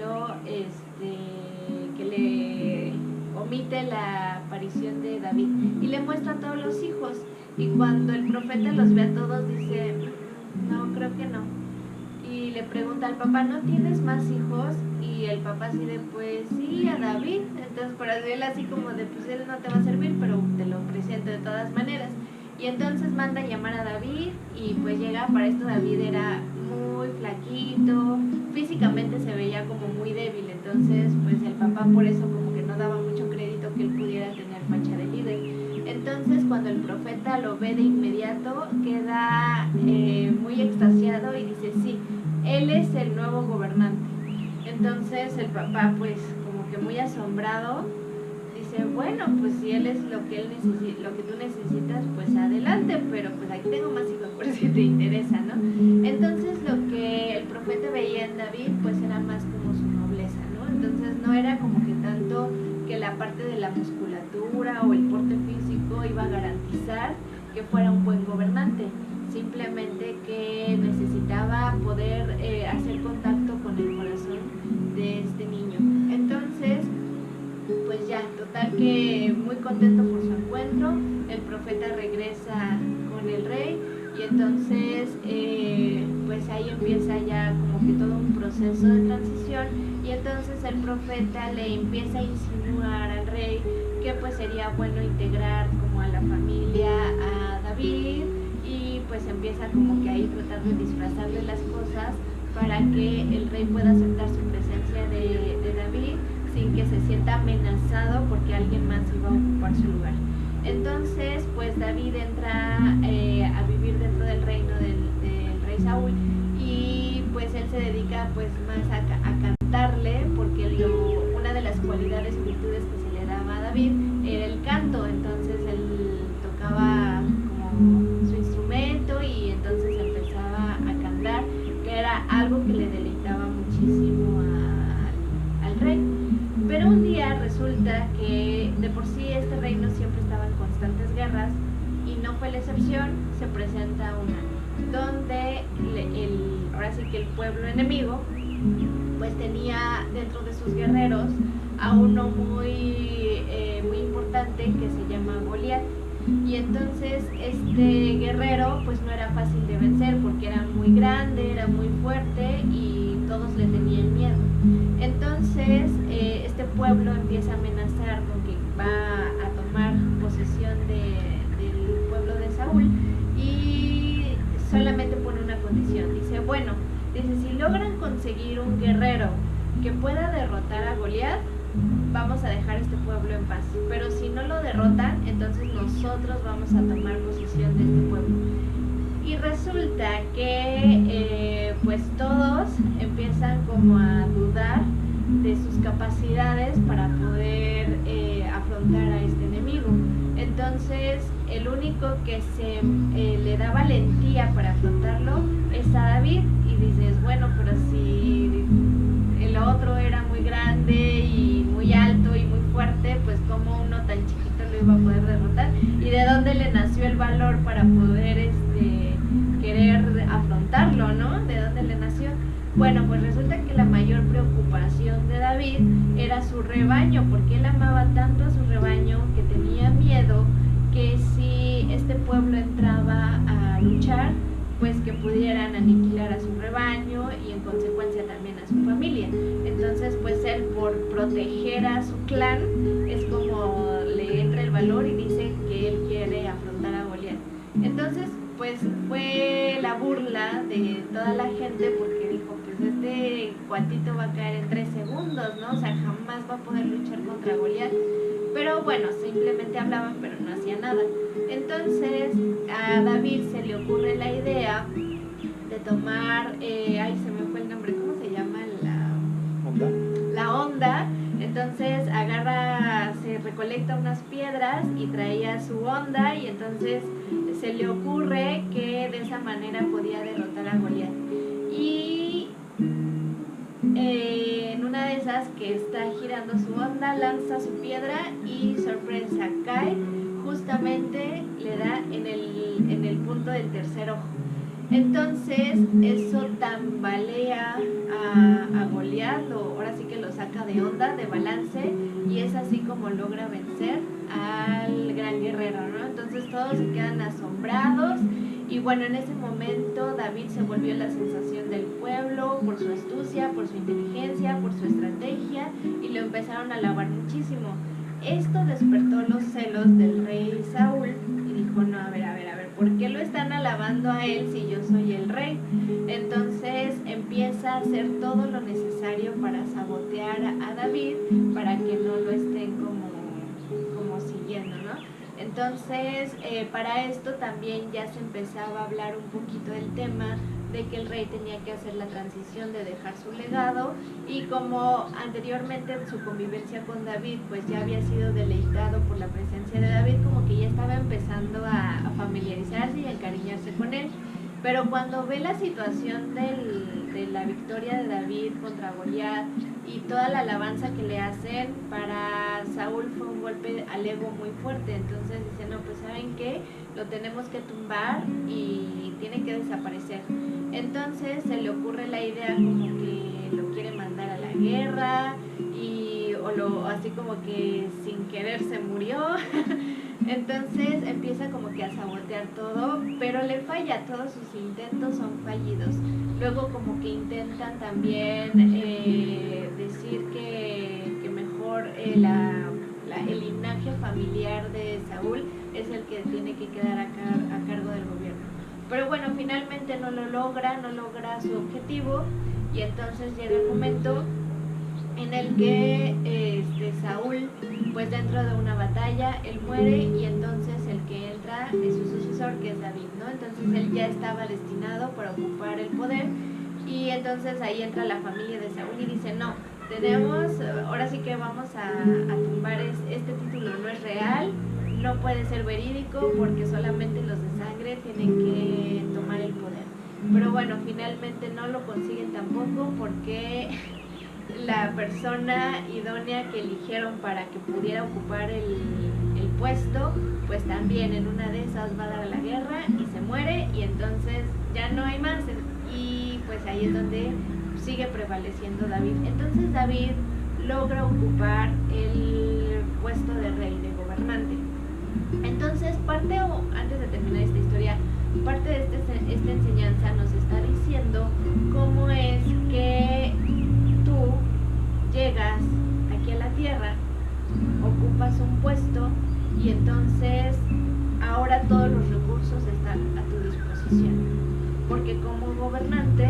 S1: que le omite la aparición de David y le muestra a todos los hijos, y cuando el profeta los ve a todos dice, no, creo que no, y le pregunta al papá, ¿no tienes más hijos? Y el papá así de, pues sí, a David. Entonces para él así como de, pues él no te va a servir, pero te lo presento de todas maneras. Y entonces manda a llamar a David, y pues llega. Para esto David era muy flaquito, físicamente se veía como muy débil, entonces pues el papá por eso como que no daba mucho crédito que él pudiera tener facha de líder. Entonces cuando el profeta lo ve de inmediato queda muy extasiado y dice, sí, él es el nuevo gobernante. Entonces el papá pues como que muy asombrado dice, bueno, pues si él es lo que tú necesitas, pues adelante, pero pues aquí tengo más hijos por si te interesa, ¿no? Entonces lo que el profeta veía en David pues era más como su nobleza, ¿no? Entonces no era como que tanto que la parte de la musculatura o el porte físico iba a garantizar que fuera un buen gobernante, simplemente que necesitaba poder hacer contacto con el corazón de este niño. Entonces pues ya, total que muy contento por su encuentro, el profeta regresa con el rey, y entonces pues ahí empieza ya como que todo un proceso de transición, y entonces el profeta le empieza a insinuar al rey que pues sería bueno integrar como a la familia a David, y pues pues empieza como que ahí tratar de disfrazarle las cosas para que el rey pueda aceptar su presencia de David sin que se sienta amenazado porque alguien más iba a ocupar su lugar. Entonces, pues David entra a vivir dentro del reino del rey Saúl, y pues él se dedica pues más a cantarle, porque una de las cualidades y virtudes que se le daba a David era el canto. Entonces él tocaba como su instrumento y entonces empezaba a cantar, que era algo que le deleitaba muchísimo al rey. Pero un día resulta que de por sí este reino siempre estaba en constantes guerras, y no fue la excepción. Se presenta una donde ahora sí que el pueblo enemigo pues tenía dentro de sus guerreros a uno muy importante que se llama Goliat. Y entonces este guerrero pues no era fácil de vencer porque era muy grande, era muy fuerte y todos le tenían miedo. Entonces este pueblo empieza a amenazar con que va a tomar posesión del pueblo de Saúl, y solamente pone una condición. Dice, si logran conseguir un guerrero que pueda derrotar a Goliat, vamos a dejar este pueblo en paz. Pero si no lo derrotan, entonces nosotros vamos a tomar posesión de este pueblo. Y resulta que pues todos empiezan como a dudar de sus capacidades para poder afrontar a este enemigo. Entonces el único que le da valentía para afrontarlo es a David, y dices, bueno, pero si el otro era muy grande y muy alto y muy fuerte, pues como uno tan chiquito lo iba a poder derrotar, y de dónde le nació el valor para poder querer afrontarlo, ¿no? ¿De dónde le nació? Bueno, pues resulta que la mayor preocupación de David era su rebaño, porque él amaba tanto a su rebaño que tenía miedo que si este pueblo entraba a luchar, pues que pudieran aniquilar a su rebaño y en consecuencia también a su familia. Entonces pues él, por proteger a su clan, es como le entra el valor y dice que él quiere afrontar a Goliat. Entonces pues fue la burla de toda la gente, porque dijo, pues este cuatito va a caer en 3 segundos, ¿no? O sea, jamás va a poder luchar contra Goliat. Pero bueno, simplemente hablaban, pero no hacían nada. Entonces a David se le ocurre la idea de tomar, se me fue el nombre, ¿cómo se llama? La honda. Entonces se recolecta unas piedras y traía su honda, y entonces se le ocurre que de esa manera podía derrotar a Goliat. Y en una de esas, que está girando su honda, lanza su piedra y sorpresa, cae, justamente le da en el punto del tercer ojo. Entonces eso tambalea a Goliat, ahora sí que lo saca de onda, de balance, y es así como logra vencer al gran guerrero, ¿no? Entonces todos se quedan asombrados, y bueno, en ese momento David se volvió la sensación del pueblo por su astucia, por su inteligencia, por su estrategia, y lo empezaron a alabar muchísimo. Esto despertó los celos del rey Saúl y dijo, no, a ver, ¿por qué lo están alabando a él si yo soy el rey? Entonces empieza a hacer todo lo necesario para sabotear a David, para que no lo estén como siguiendo, ¿no? Entonces para esto también ya se empezaba a hablar un poquito del tema de que el rey tenía que hacer la transición de dejar su legado, y como anteriormente su convivencia con David pues ya había sido deleitado por la presencia de David, como que ya estaba empezando a familiarizarse y a encariñarse con él. Pero cuando ve la situación de la victoria de David contra Goliat y toda la alabanza que le hacen, para Saúl fue un golpe al ego muy fuerte. Entonces dice, no, pues ¿saben qué? Lo tenemos que tumbar y tiene que desaparecer. Entonces se le ocurre la idea como que lo quiere mandar a la guerra, así como que sin querer se murió. Entonces empieza como que a sabotear todo, pero le falla, todos sus intentos son fallidos. Luego como que intentan también decir que mejor el linaje familiar de Saúl es el que tiene que quedar a cargo del gobierno. Pero bueno, finalmente no lo logra, no logra su objetivo, y entonces llega el momento en el que Saúl, pues dentro de una batalla, él muere, y entonces el que entra es su sucesor, que es David, ¿no? Entonces él ya estaba destinado para ocupar el poder, y entonces ahí entra la familia de Saúl y dice, no, ahora sí que vamos a tumbar este título, no es real, no puede ser verídico, porque solamente los de sangre tienen que tomar el poder. Pero bueno, finalmente no lo consiguen tampoco, porque la persona idónea que eligieron para que pudiera ocupar el puesto, pues también en una de esas va a dar la guerra y se muere, y entonces ya no hay más, y pues ahí es donde sigue prevaleciendo David. Entonces David logra ocupar el puesto de rey, de gobernante. Entonces antes de terminar esta historia, parte de esta enseñanza nos está diciendo cómo es que tú llegas aquí a la tierra, ocupas un puesto, y entonces ahora todos los recursos están a tu disposición, porque como gobernante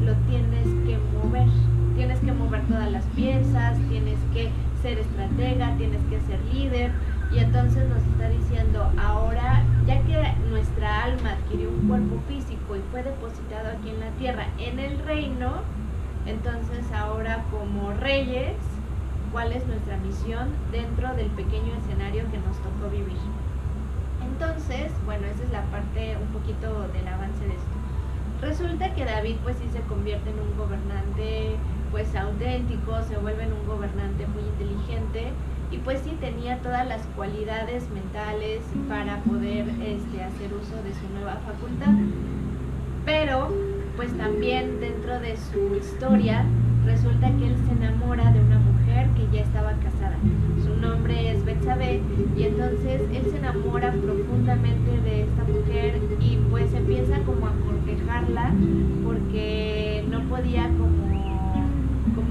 S1: lo tienes que mover todas las piezas, tienes que ser estratega, tienes que ser líder. Y entonces nos está diciendo, ahora, ya que nuestra alma adquirió un cuerpo físico y fue depositado aquí en la tierra, en el reino, entonces ahora como reyes, ¿cuál es nuestra misión dentro del pequeño escenario que nos tocó vivir? Entonces, bueno, esa es la parte un poquito del avance de esto. Resulta que David pues sí se convierte en un gobernante pues auténtico, se vuelve en un gobernante muy inteligente, y pues sí tenía todas las cualidades mentales para poder hacer uso de su nueva facultad. Pero pues también dentro de su historia resulta que él se enamora de una mujer que ya estaba casada. Su nombre es Betsabé, y entonces él se enamora profundamente de esta mujer, y pues empieza como a cortejarla, porque no podía como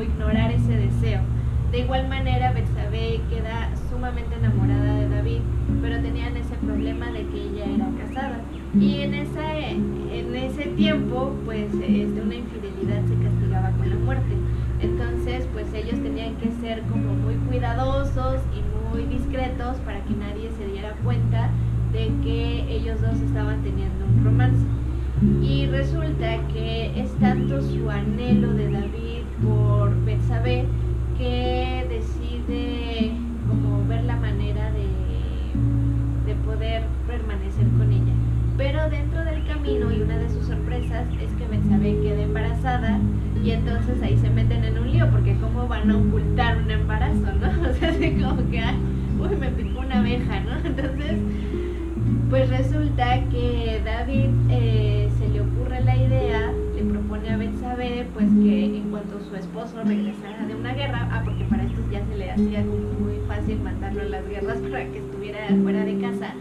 S1: ignorar ese deseo. De igual manera, Betsabé queda sumamente enamorada de David, pero tenían ese problema de que ella era casada, y en ese tiempo pues una infidelidad se castigaba con la muerte. Entonces pues ellos tenían que ser como muy cuidadosos y muy discretos para que nadie se diera cuenta de que ellos dos estaban teniendo un romance. Y resulta que es tanto su anhelo de David por Betsabé que decide como ver la manera de poder permanecer con ella. Pero dentro del camino, y una de sus sorpresas es que Betsabé queda embarazada, y entonces ahí se meten en un lío, porque cómo van a ocultar un embarazo, ¿no? O sea, así como que, uy, me picó una abeja, ¿no? Entonces, pues resulta que David se le ocurre la idea, le propone a Betsabé pues que en cuanto su esposo regresara de una guerra, porque para esto ya se le hacía como muy fácil mandarlo a las guerras para que estuviera fuera de casa,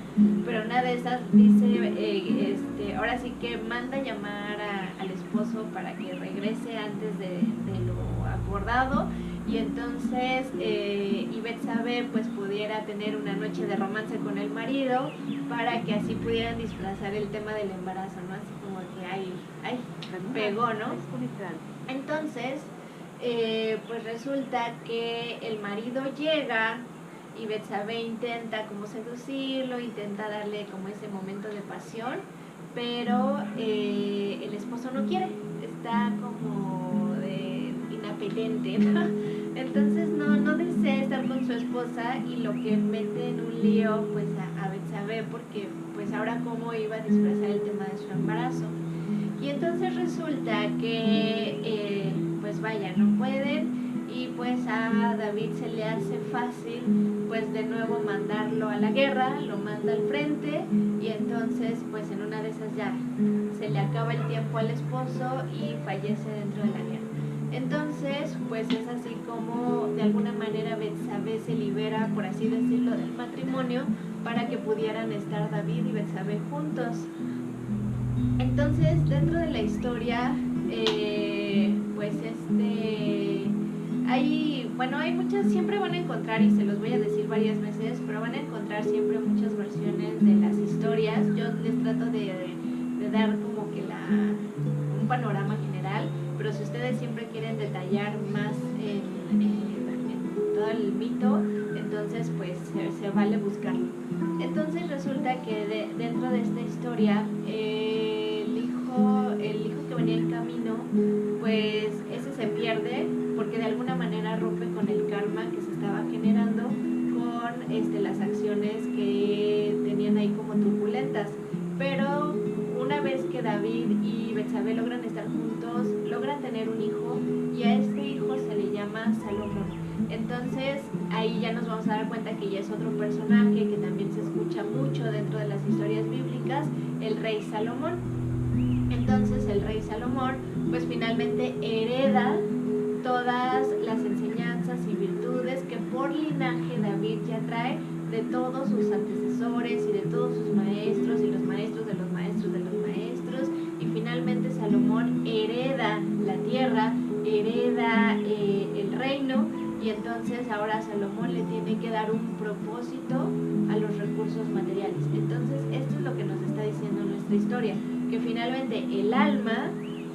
S1: pero una de esas dice, ahora sí que manda llamar al esposo para que regrese antes de lo acordado, y entonces y Betsabé pues pudiera tener una noche de romance con el marido, para que así pudieran disfrazar el tema del embarazo, ¿no? Así como que ay, pegó, ¿no? Entonces pues resulta que el marido llega, y Betsabé intenta como seducirlo, intenta darle como ese momento de pasión, pero el esposo no quiere, está como inapetente, ¿no? Entonces no desea estar con su esposa, y lo que mete en un lío pues a Betsabé, porque pues ahora cómo iba a disfrazar el tema de su embarazo. Y entonces resulta que pues vaya, no pueden, y pues a David se le hace fácil pues de nuevo mandarlo a la guerra, lo manda al frente, y entonces pues en una de esas ya se le acaba el tiempo al esposo y fallece dentro de la guerra. Entonces pues es así como de alguna manera Betsabé se libera, por así decirlo, del matrimonio, para que pudieran estar David y Betsabé juntos. Entonces dentro de la historia pues hay muchas, siempre van a encontrar, y se los voy a decir varias veces, pero van a encontrar siempre muchas versiones de las historias. Yo les trato de dar como que un panorama general, pero si ustedes siempre quieren detallar más en todo el mito, entonces pues se vale buscarlo. Entonces resulta que dentro de esta historia el hijo que venía en camino, pues ese se pierde porque de alguna manera rompe con el karma que se estaba generando con las acciones que tenían ahí como turbulentas. Pero una vez que David y Betsabé logran estar juntos, logran tener un hijo y a este hijo se le llama Salomón. Entonces ahí ya nos vamos a dar cuenta que ya es otro personaje que también se escucha mucho dentro de las historias bíblicas, el rey Salomón. Entonces el rey Salomón pues finalmente hereda todas las enseñanzas y virtudes que por linaje David ya trae de todos sus antecesores y de todos sus maestros y los maestros de los maestros de los maestros, y finalmente Salomón hereda la tierra, hereda el reino, y entonces ahora Salomón le tiene que dar un propósito a los recursos materiales. Entonces esto es lo que nos está diciendo nuestra historia, que finalmente el alma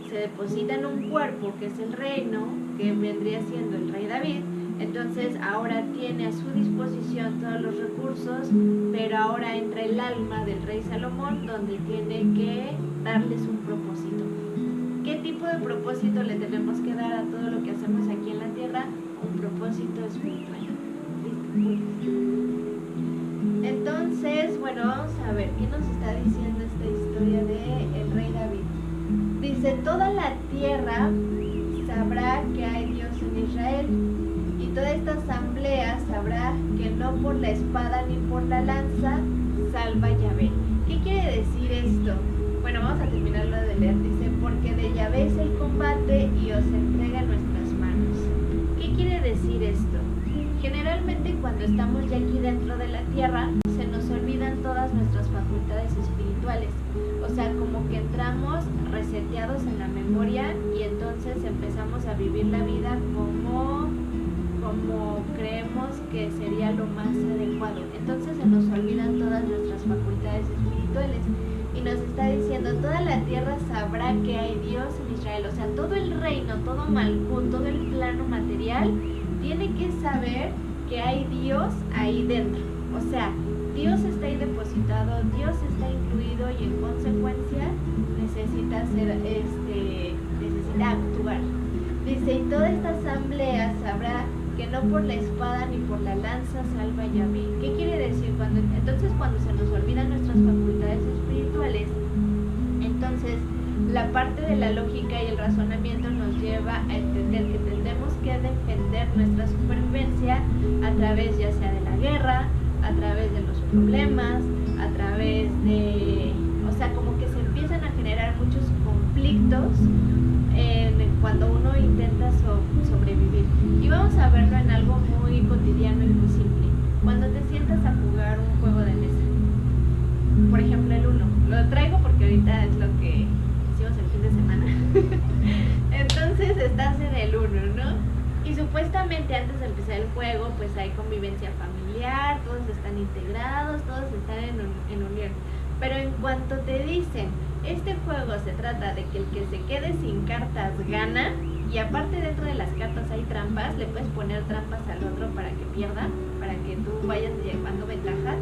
S1: se deposita en un cuerpo que es el reino, que vendría siendo el rey David. Entonces ahora tiene a su disposición todos los recursos, pero ahora entra el alma del rey Salomón, donde tiene que darles un propósito. ¿Qué tipo de propósito le tenemos que dar a todo lo que hacemos aquí en la tierra? Un propósito espiritual. Entonces, bueno, vamos a ver qué nos está diciendo esta historia de el rey David. Dice: toda la tierra sabrá que hay Dios en Israel, y toda esta asamblea sabrá que no por la espada ni por la lanza salva Yahvé. ¿Qué quiere decir esto? Bueno, vamos a terminarlo de leer. Dice: porque de Yahvé es el combate y os entrega en nuestras manos. ¿Qué quiere decir esto? Generalmente cuando estamos ya aquí dentro de la tierra, se nos olvidan todas nuestras facultades espirituales. O sea, como que entramos reseteados en la memoria y entonces empezamos a vivir la vida como creemos que sería lo más adecuado. Entonces se nos olvidan todas nuestras facultades espirituales. Y nos está diciendo: toda la tierra sabrá que hay Dios en Israel. O sea, todo el reino, todo Malkut, todo el plano material tiene que saber que hay Dios ahí dentro. O sea, Dios está ahí depositado, Dios está incluido, y en consecuencia necesita actuar. Dice: y toda esta asamblea sabrá que no por la espada ni por la lanza salva Yahvé. ¿Qué quiere decir? Entonces cuando se nos olvidan nuestras facultades espirituales, entonces la parte de la lógica y el razonamiento nos lleva a entender que tenemos que defender nuestra supervivencia a través ya sea de la guerra, a través de los problemas, a través de... O sea, como que se empiezan a generar muchos conflictos cuando uno intenta sobrevivir. Y vamos a verlo en algo muy cotidiano y muy simple. Cuando te sientas a jugar un juego de mesa, por ejemplo el Uno, lo traigo porque ahorita es lo que hicimos el fin de semana. Entonces estás en el Uno, ¿no? Y supuestamente antes de empezar el juego pues hay convivencia familiar, todos están integrados, todos están en unión. Pero en cuanto te dicen: este juego se trata de que el que se quede sin cartas gana, y aparte dentro de las cartas hay trampas, le puedes poner trampas al otro para que pierda, para que tú vayas llevando ventaja,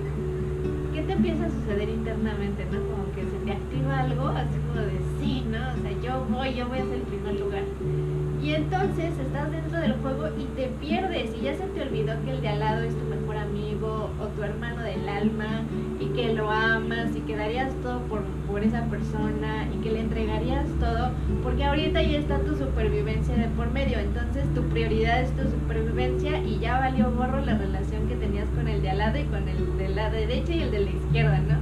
S1: ¿qué te empieza a suceder internamente, no? Como que se te activa algo, así como de sí, ¿no? O sea, yo voy a ser el primer lugar. Y entonces estás dentro del juego y te pierdes, y ya se te olvidó que el de al lado es tu mejor amigo o tu hermano del alma, y que lo amas y que darías todo por esa persona y que le entregarías todo, porque ahorita ya está tu supervivencia de por medio. Entonces tu prioridad es tu supervivencia y ya valió gorro la relación que tenías con el de al lado y con el de la derecha y el de la izquierda, ¿no?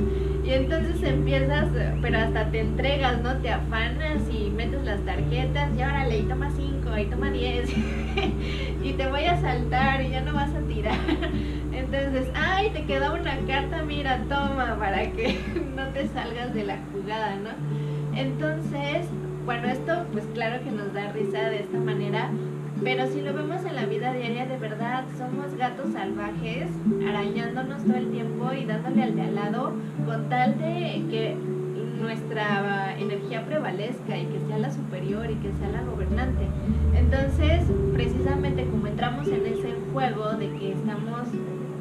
S1: Y entonces empiezas, pero hasta te entregas, ¿no? Te afanas y metes las tarjetas y órale, y toma 5, y toma 10 y te voy a saltar y ya no vas a tirar. Entonces, ay, te queda una carta, mira, toma, para que no te salgas de la jugada, ¿no? Entonces, bueno, esto pues claro que nos da risa de esta manera, pero si lo vemos en la vida diaria, de verdad somos gatos salvajes arañándonos todo el tiempo y dándole al de al lado con tal de que nuestra energía prevalezca y que sea la superior y que sea la gobernante. Entonces, precisamente como entramos en ese juego de que estamos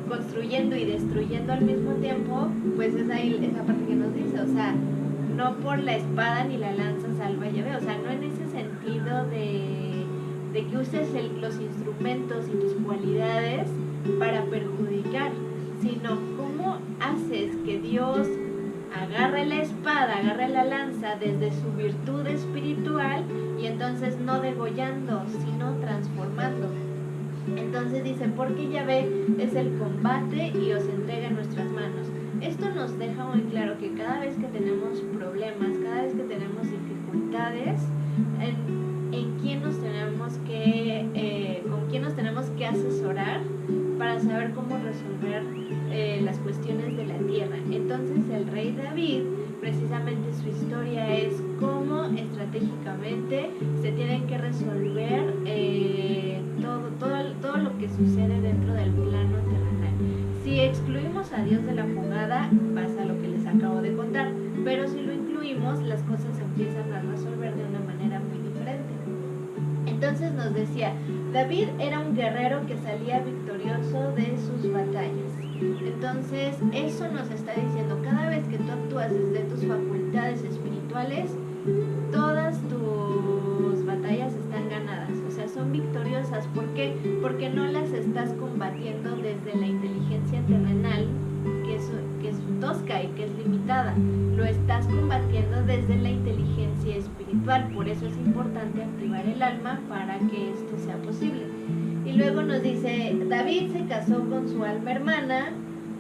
S1: construyendo y destruyendo al mismo tiempo, pues es ahí esa parte que nos dice, o sea, no por la espada ni la lanza salva llave, o sea, no en ese sentido de que uses los instrumentos y tus cualidades para perjudicar, sino cómo haces que Dios agarre la espada, agarre la lanza desde su virtud espiritual y entonces no degollando, sino transformando. Entonces dice, porque Yahvé es el combate y os entrega en nuestras manos. Esto nos deja muy claro que cada vez que tenemos problemas, cada vez que tenemos dificultades, en quién nos tenemos que, con quién nos tenemos que asesorar para saber cómo resolver las cuestiones de la tierra. Entonces el rey David, precisamente su historia es cómo estratégicamente se tienen que resolver todo lo que sucede dentro del plano terrenal. Si excluimos a Dios de la jugada, pasa lo que les acabo de contar, pero si lo incluimos, las cosas se empiezan a resolver de una manera muy diferente. Entonces nos decía, David era un guerrero que salía victorioso de sus batallas. Entonces eso nos está diciendo, cada vez que tú actúas desde tus facultades espirituales, todas tus batallas están ganadas, o sea, son victoriosas. ¿Por qué? Porque no las estás combatiendo desde la inteligencia terrenal, que es tosca y que es limitada, lo estás combatiendo desde la inteligencia espiritual. Por eso es importante activar el alma para que esto sea posible. Y luego nos dice, David se casó con su alma hermana,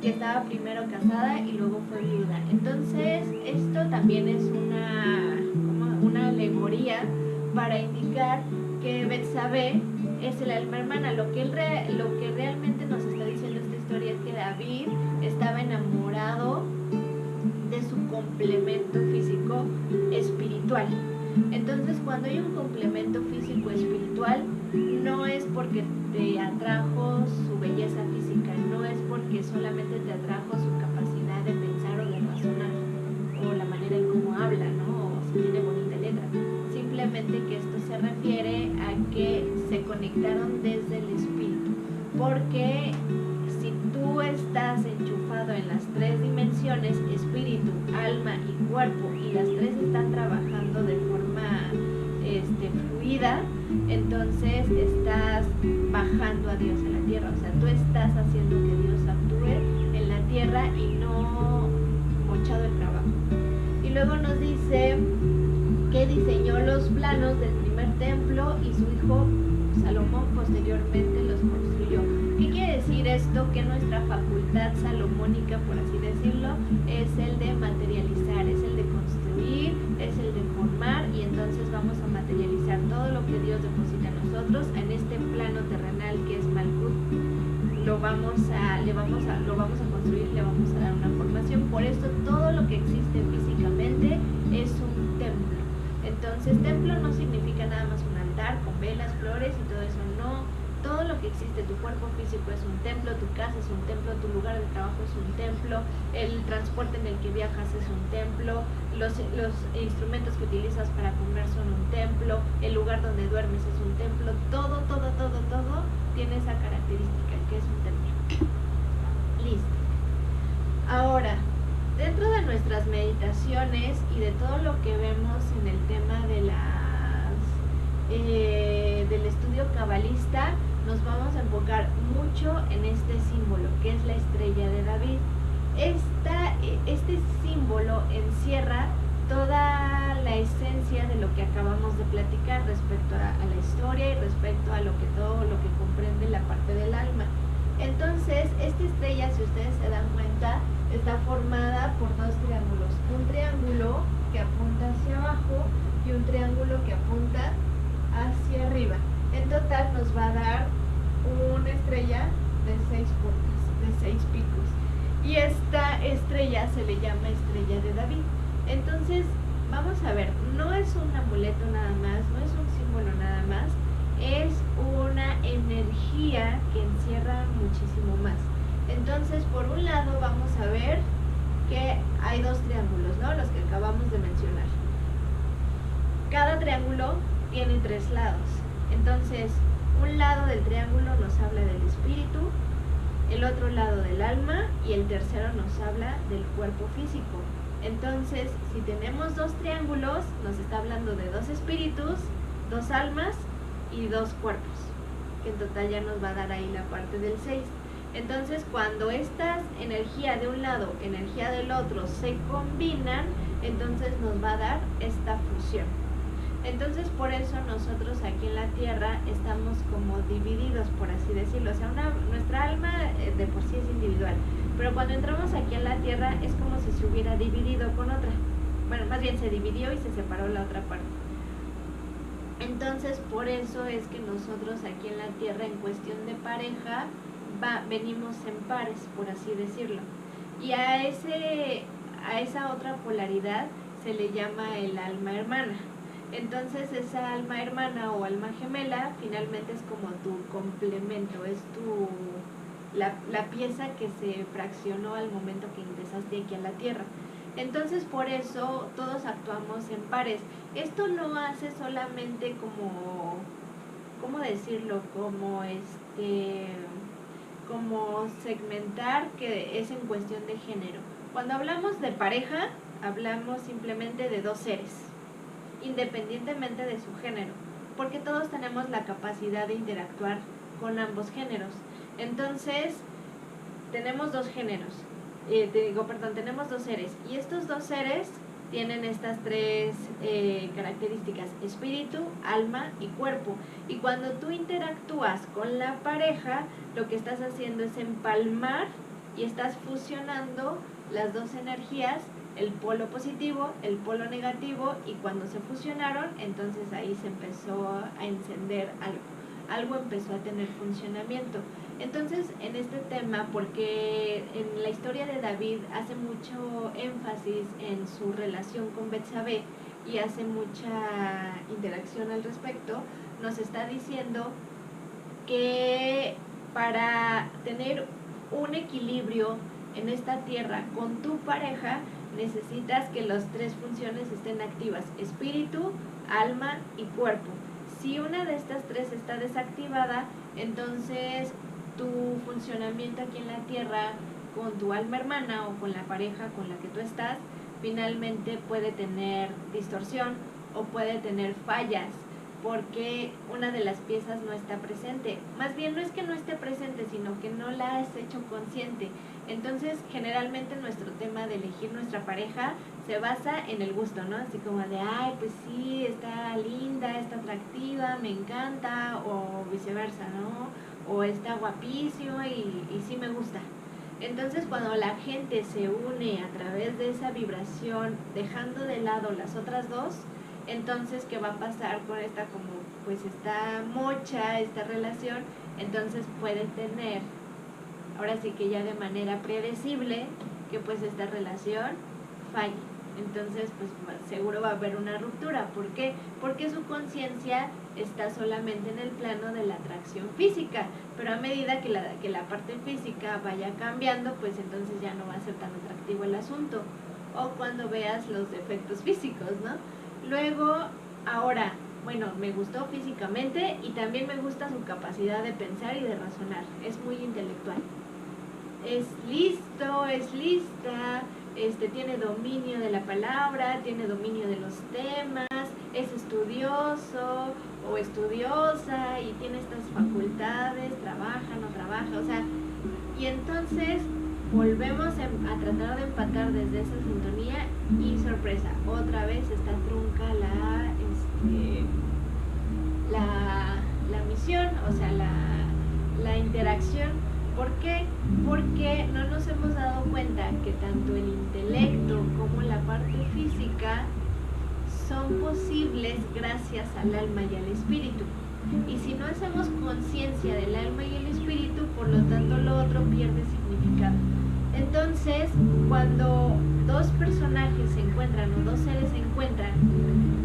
S1: que estaba primero casada y luego fue viuda. Entonces esto también es una alegoría para indicar que Betsabé es el alma hermana. Lo que realmente nos está diciendo esta historia es que David estaba enamorado de su complemento físico espiritual. Entonces, cuando hay un complemento físico espiritual, no es porque te atrajo su belleza física, no es porque solamente te atrajo su capacidad de pensar o de razonar, o la manera en cómo habla, ¿no? O si tiene bonita letra. Simplemente que esto se refiere a que se conectaron desde el espíritu. Porque si tú estás enchufado en las tres dimensiones, espíritu, alma y cuerpo, y las tres están trabajando de forma fluida, entonces estás bajando a Dios en la tierra. O sea, tú estás haciendo que Dios actúe en la tierra y no mochado el trabajo. Y luego nos dice que diseñó los planos del primer templo y su hijo Salomón posteriormente los construyó. ¿Qué quiere decir esto? Que nuestra facultad salomónica, por así decirlo, es el de materializar, es el de construir, es el de formar, y entonces vamos a materializar todo lo que Dios deposita en nosotros en este plano terrenal que es Malkut. Lo vamos a construir, le vamos a dar una formación. Por eso todo lo que existe físicamente es un templo. Entonces, templo no significa nada más un altar con velas, flores y todo eso, no. Todo lo que existe, tu cuerpo físico es un templo, tu casa es un templo, tu lugar de trabajo es un templo, el transporte en el que viajas es un templo, los instrumentos que utilizas para comer son un templo, el lugar donde duermes es un templo, todo tiene esa característica, que es un templo. Listo. Ahora, dentro de nuestras meditaciones y de todo lo que vemos en el tema de del estudio cabalista, nos vamos a enfocar mucho en este símbolo, que es la estrella de David. Este símbolo encierra toda la esencia de lo que acabamos de platicar respecto a la historia y respecto a todo lo que comprende la parte del alma. Entonces, esta estrella, si ustedes se dan cuenta, está formada por dos triángulos. Un triángulo que apunta hacia abajo y un triángulo que apunta hacia arriba. En total nos va a dar una estrella de 6 puntas, de 6 picos. Y esta estrella se le llama estrella de David. Entonces, vamos a ver, no es un amuleto nada más, no es un símbolo nada más, es una energía que encierra muchísimo más. Entonces, por un lado vamos a ver que hay dos triángulos, ¿no? Los que acabamos de mencionar. Cada triángulo tiene 3 lados. Entonces, un lado del triángulo nos habla del espíritu, el otro lado del alma y el tercero nos habla del cuerpo físico. Entonces, si tenemos 2 triángulos, nos está hablando de 2 espíritus, 2 almas y 2 cuerpos, que en total ya nos va a dar ahí la parte del 6. Entonces, cuando estas energía de un lado, energía del otro se combinan, entonces nos va a dar esta fusión. Entonces, por eso nosotros aquí en la Tierra estamos como divididos, por así decirlo. O sea, nuestra alma de por sí es individual, pero cuando entramos aquí en la Tierra es como si se hubiera dividido con otra. Bueno, más bien se dividió y se separó la otra parte. Entonces, por eso es que nosotros aquí en la Tierra, en cuestión de pareja, venimos en pares, por así decirlo. Y a esa otra polaridad se le llama el alma hermana. Entonces, esa alma hermana o alma gemela finalmente es como tu complemento, es la pieza que se fraccionó al momento que ingresaste aquí a la Tierra. Entonces, por eso todos actuamos en pares. Esto no hace solamente como, ¿cómo decirlo? Como segmentar, que es en cuestión de género. Cuando hablamos de pareja, hablamos simplemente de 2 seres, independientemente de su género, porque todos tenemos la capacidad de interactuar con ambos géneros. Entonces, tenemos 2 géneros, tenemos 2 seres, y estos 2 seres tienen estas 3 características: espíritu, alma y cuerpo. Y cuando tú interactúas con la pareja, lo que estás haciendo es empalmar y estás fusionando las 2 energías, el polo positivo, el polo negativo, y cuando se fusionaron, entonces ahí se empezó a encender algo empezó a tener funcionamiento. Entonces, en este tema, porque en la historia de David hace mucho énfasis en su relación con Betsabé y hace mucha interacción al respecto, nos está diciendo que para tener un equilibrio en esta tierra con tu pareja, necesitas que las 3 funciones estén activas: espíritu, alma y cuerpo. Si una de estas 3 está desactivada, entonces tu funcionamiento aquí en la Tierra con tu alma hermana o con la pareja con la que tú estás, finalmente puede tener distorsión o puede tener fallas, porque una de las piezas no está presente. Más bien no es que no esté presente, sino que no la has hecho consciente. Entonces, generalmente nuestro tema de elegir nuestra pareja se basa en el gusto, ¿no? Así como de, ay, pues sí, está linda, está atractiva, me encanta, o viceversa, ¿no? O está guapísimo y sí me gusta. Entonces, cuando la gente se une a través de esa vibración, dejando de lado las otras 2, entonces, ¿qué va a pasar con esta como, pues está mocha esta relación? Entonces puede tener, ahora sí que ya de manera predecible, que pues esta relación falle. Entonces, pues seguro va a haber una ruptura. ¿Por qué? Porque su conciencia está solamente en el plano de la atracción física, pero a medida que la parte física vaya cambiando, pues entonces ya no va a ser tan atractivo el asunto. O cuando veas los defectos físicos, ¿no? Luego, ahora, bueno, me gustó físicamente y también me gusta su capacidad de pensar y de razonar. Es muy intelectual. Es listo, es lista, tiene dominio de la palabra, tiene dominio de los temas, es estudioso o estudiosa y tiene estas facultades, trabaja, no trabaja, o sea, y entonces volvemos a tratar de empatar desde esa sintonía y sorpresa, otra vez está trunca la misión, o sea, la interacción. ¿Por qué? Porque no nos hemos dado cuenta que tanto el intelecto como la parte física son posibles gracias al alma y al espíritu. Y si no hacemos conciencia del alma y el espíritu, por lo tanto lo otro pierde significado. Entonces, cuando 2 personajes se encuentran o 2 seres se encuentran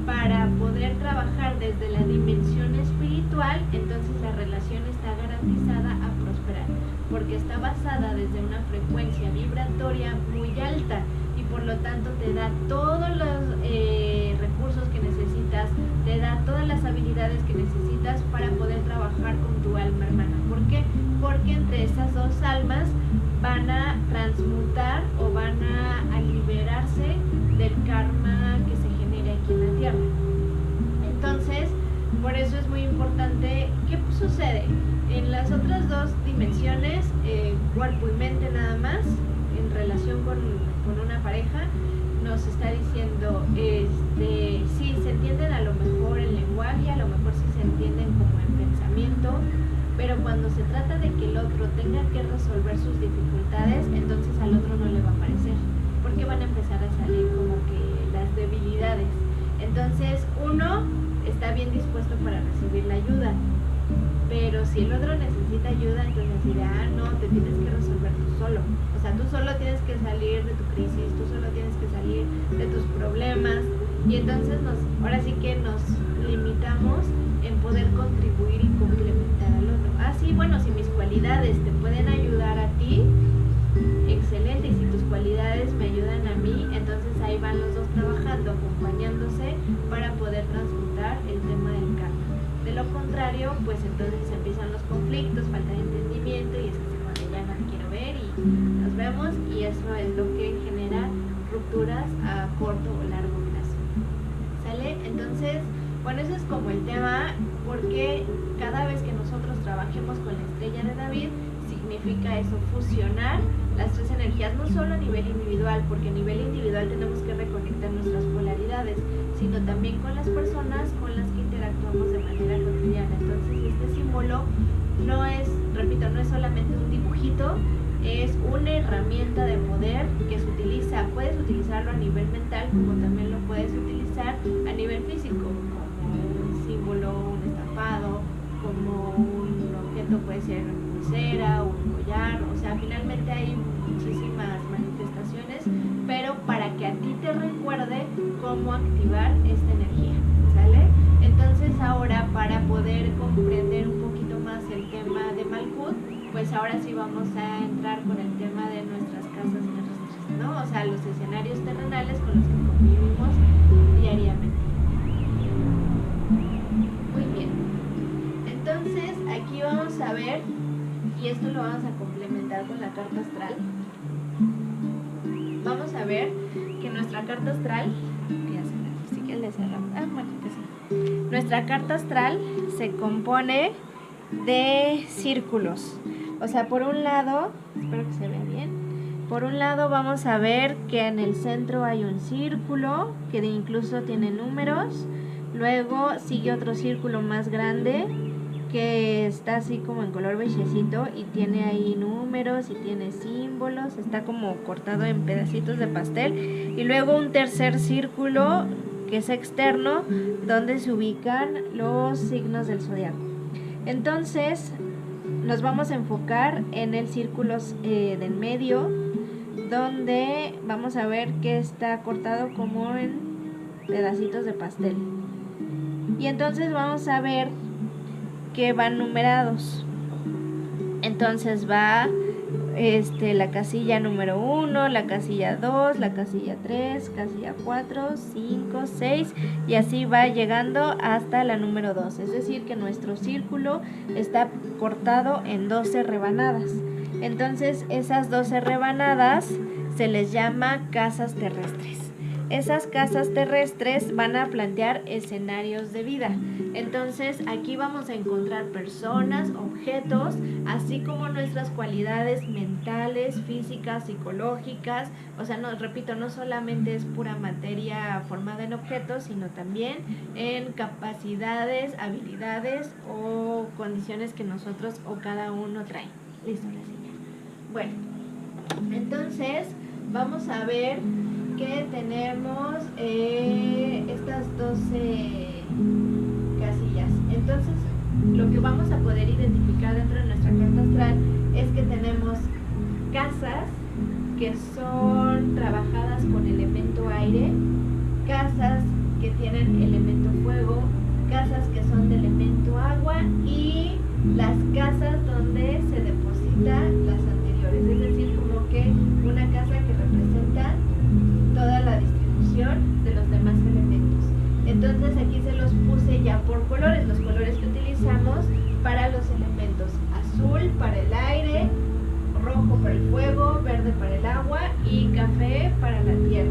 S1: para poder trabajar desde la dimensión espiritual, entonces la relación está garantizada a prosperar. porque está basada desde una frecuencia vibratoria muy alta y por lo tanto te da todos los recursos que necesitas, te da todas las habilidades que necesitas para poder trabajar con tu alma hermana. ¿Por qué? Porque entre esas dos almas van a transmutar o van a liberarse del karma que se genere aquí en la Tierra. Entonces, por eso es muy importante. ¿Qué sucede? En las otras dos dimensiones, cuerpo y mente nada más, en relación con una pareja, nos está diciendo, sí, se entienden a lo mejor el lenguaje, a lo mejor sí se entienden como en pensamiento, pero cuando se trata de que el otro tenga que resolver sus dificultades, entonces al otro no le va a parecer, porque van a empezar a salir como que las debilidades. Entonces uno está bien dispuesto para recibir la ayuda, pero si el otro necesita ayuda, entonces dirá, no, te tienes que resolver tú solo. O sea, tú solo tienes que salir de tu crisis, tú solo tienes que salir de tus problemas. Y entonces ahora sí que nos limitamos en poder contribuir y complementar al otro. Ah, sí, bueno, si mis cualidades te pueden ayudar a ti, excelente. Y si tus cualidades me ayudan a mí, entonces ahí van los dos trabajando, acompañándose para poder transmutar el tema del karma. De lo contrario, pues entonces empiezan los conflictos, falta de entendimiento y es que se pone, ya no te quiero ver y nos vemos, y eso es lo que genera rupturas a corto o largo plazo. ¿Sale? Entonces, bueno, eso es como el tema, porque cada vez que nosotros trabajemos con la estrella de David, significa eso, fusionar las tres energías, no solo a nivel individual, porque a nivel individual tenemos que reconectar nuestras polaridades, sino también con las personas con las que interactuamos de manera cotidiana. Entonces este símbolo no es, repito, no es solamente un dibujito, es una herramienta de poder que se utiliza, puedes utilizarlo a nivel mental como también lo puedes utilizar a nivel físico, como un símbolo, un estampado, como un objeto, puede ser una pulsera o un collar. O sea, finalmente hay muchísimas manifestaciones, pero para que a ti te recuerde cómo activar esta energía, ¿sale? Entonces ahora, para poder comprender un poquito más el tema de Malkuth, pues ahora sí vamos a entrar con el tema de nuestras casas terrestres, ¿no? O sea, los escenarios terrenales con los que convivimos diariamente. Muy bien. Entonces, aquí vamos a ver, y esto lo vamos a complementar con la carta astral. Vamos a ver que nuestra carta astral, nuestra carta astral se compone de círculos. O sea, por un lado, espero que se vea bien, por un lado vamos a ver que en el centro hay un círculo que incluso tiene números. Luego sigue otro círculo más grande que está así como en color beigecito y tiene ahí números y tiene símbolos, está como cortado en pedacitos de pastel. Y luego un tercer círculo que es externo, donde se ubican los signos del zodiaco. Entonces nos vamos a enfocar en el círculo del medio, donde vamos a ver que está cortado como en pedacitos de pastel. Y entonces vamos a ver que van numerados. Entonces va la casilla número 1, la casilla 2, la casilla 3, casilla 4, 5, 6 y así va llegando hasta la número 2. Es decir, que nuestro círculo está cortado en 12 rebanadas. Entonces esas 12 rebanadas se les llama casas terrestres. Esas casas terrestres van a plantear escenarios de vida. Entonces aquí vamos a encontrar personas, objetos, así como nuestras cualidades mentales, físicas, psicológicas. O sea, no, repito, no solamente es pura materia formada en objetos, sino también en capacidades, habilidades o condiciones que nosotros o cada uno trae. Listo, la silla. Bueno, entonces vamos a ver que tenemos estas 12 casillas. Entonces, lo que vamos a poder identificar dentro de nuestra carta astral es que tenemos casas que son trabajadas con elemento aire, casas que tienen elemento fuego, casas que son de elemento agua y las casas donde se deposita la aquí se los puse ya por colores, los colores que utilizamos para los elementos: azul para el aire, rojo para el fuego, verde para el agua y café para la tierra.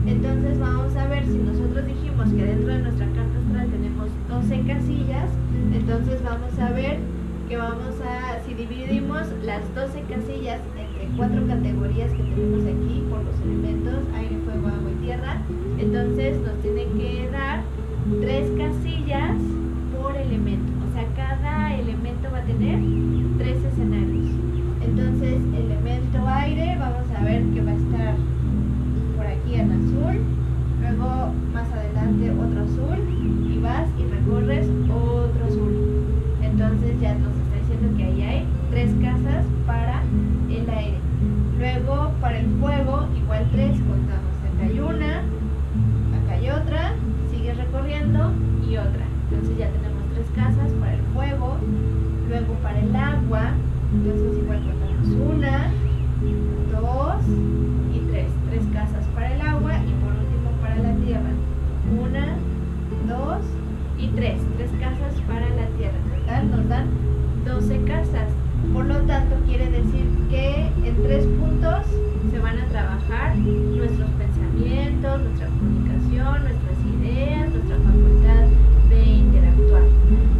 S1: Entonces vamos a ver, si nosotros dijimos que dentro de nuestra carta astral tenemos 12 casillas, entonces vamos a ver que si dividimos las 12 casillas entre 4 categorías que tenemos aquí por los elementos aire, fuego, agua y tierra, entonces nos tienen que dar 3 casillas por elemento. O sea, cada elemento va a tener 3 escenarios. Entonces, elemento aire, vamos a ver que va a estar por aquí en azul, luego más adelante otro azul, y vas y recorres otro azul. Entonces ya nos está diciendo que ahí hay 3 casas para el aire. Luego para el fuego, igual 3, contamos. Acá hay una, acá hay otra, sigue recorriendo y otra. Entonces ya tenemos 3 casas para el fuego. Luego para el agua, entonces igual contamos 1, 2 y 3. 3 casas para el agua, y por último para la tierra. 1, 2 y 3. 3 casas para la tierra. ¿Verdad? Nos dan 12 casas. Por lo tanto, quiere decir que en 3 puntos se van a trabajar nuestros pensamientos, nuestra comunicación, nuestras ideas, nuestra facultad de interactuar.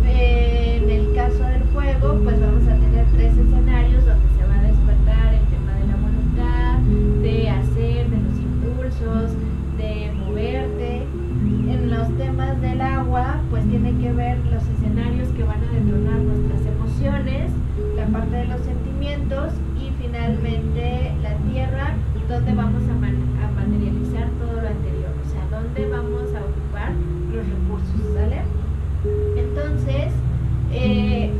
S1: En el caso del fuego, pues vamos a tener 3 escenarios donde se va a despertar el tema de la voluntad, de hacer, de los impulsos, de moverte. En los temas del agua, pues tiene que ver los escenarios que van a detonar nuestras emociones, la parte de los sentimientos, y finalmente la tierra, donde vamos a materializar todo lo anterior, o sea, donde vamos a ocupar los recursos, ¿sale? Entonces,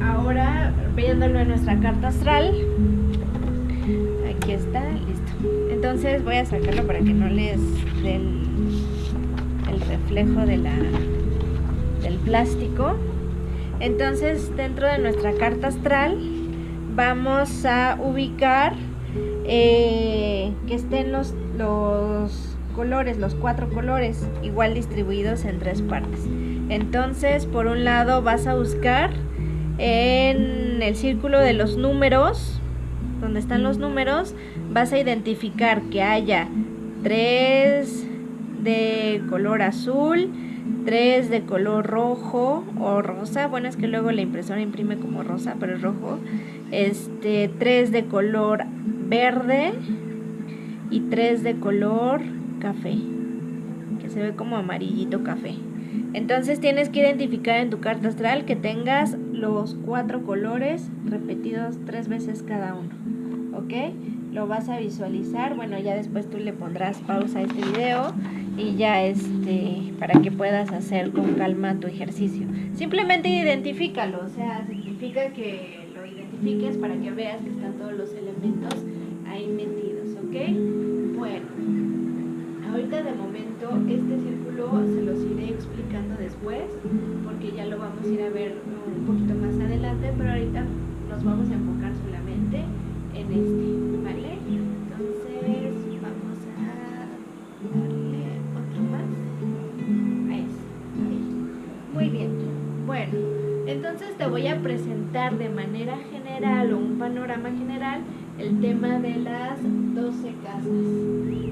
S1: ahora viéndolo en nuestra carta astral, aquí está, listo. Entonces voy a sacarlo para que no les dé el reflejo del plástico. Entonces, dentro de nuestra carta astral vamos a ubicar que estén los colores, los 4 colores, igual distribuidos en 3 partes. Entonces, por un lado vas a buscar en el círculo de los números, donde están los números, vas a identificar que haya 3 de color azul, 3 de color rojo o rosa. Bueno, es que luego la impresora imprime como rosa, pero es rojo. 3 de color verde y 3 de color café, que se ve como amarillito café. Entonces tienes que identificar en tu carta astral que tengas los 4 colores repetidos 3 veces cada uno, ¿ok? Lo vas a visualizar. Bueno, ya después tú le pondrás pausa a este video y ya para que puedas hacer con calma tu ejercicio. Simplemente identifícalo, o sea, significa que lo identifiques para que veas que están todos los elementos ahí metidos, ¿ok? Bueno, ahorita de momento este círculo se los iré explicando después, porque ya lo vamos a ir a ver un poquito más adelante, pero ahorita nos vamos a enfocar solamente en ¿vale? Entonces vamos a darle otro más. Ahí está. Muy bien. Bueno, entonces te voy a presentar de manera general o un panorama general el tema de las 12 casas.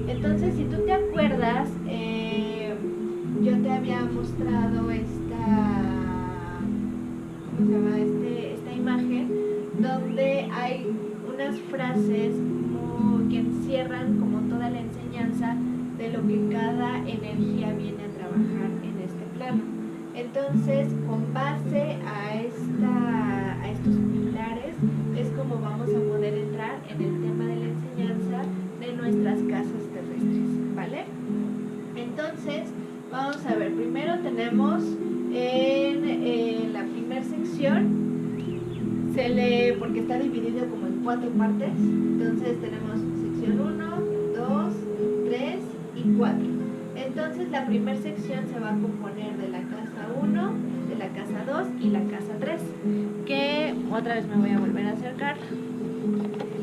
S1: Entonces, si tú te acuerdas, yo te había mostrado esta imagen donde hay unas frases que encierran como toda la enseñanza de lo que cada energía viene a trabajar en este plano. Entonces, con base a estos pilares es como vamos a poder entrar en el tema de la enseñanza de nuestras casas terrestres, ¿vale? Entonces, vamos a ver, primero tenemos en la primera sección, porque está dividido como en 4 partes, entonces tenemos sección 1, 2, 3 y 4. Entonces la primera sección se va a componer de la casa 1, de la casa 2 y la casa 3, que otra vez me voy a volver a acercar.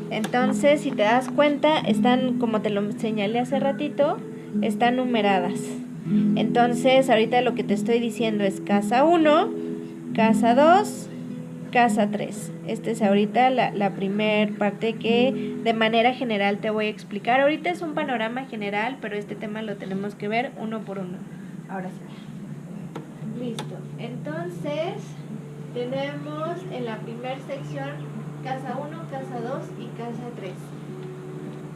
S1: Entonces, si te das cuenta, están, como te lo señalé hace ratito, están numeradas.
S2: Entonces, ahorita lo que te estoy diciendo es casa 1, casa 2, casa 3. Esta es ahorita la primer parte que de manera general te voy a explicar. Ahorita es un panorama general, pero este tema lo tenemos que ver uno por uno. Ahora sí. Listo. Entonces, tenemos en la primera sección casa 1, casa 2 y casa 3.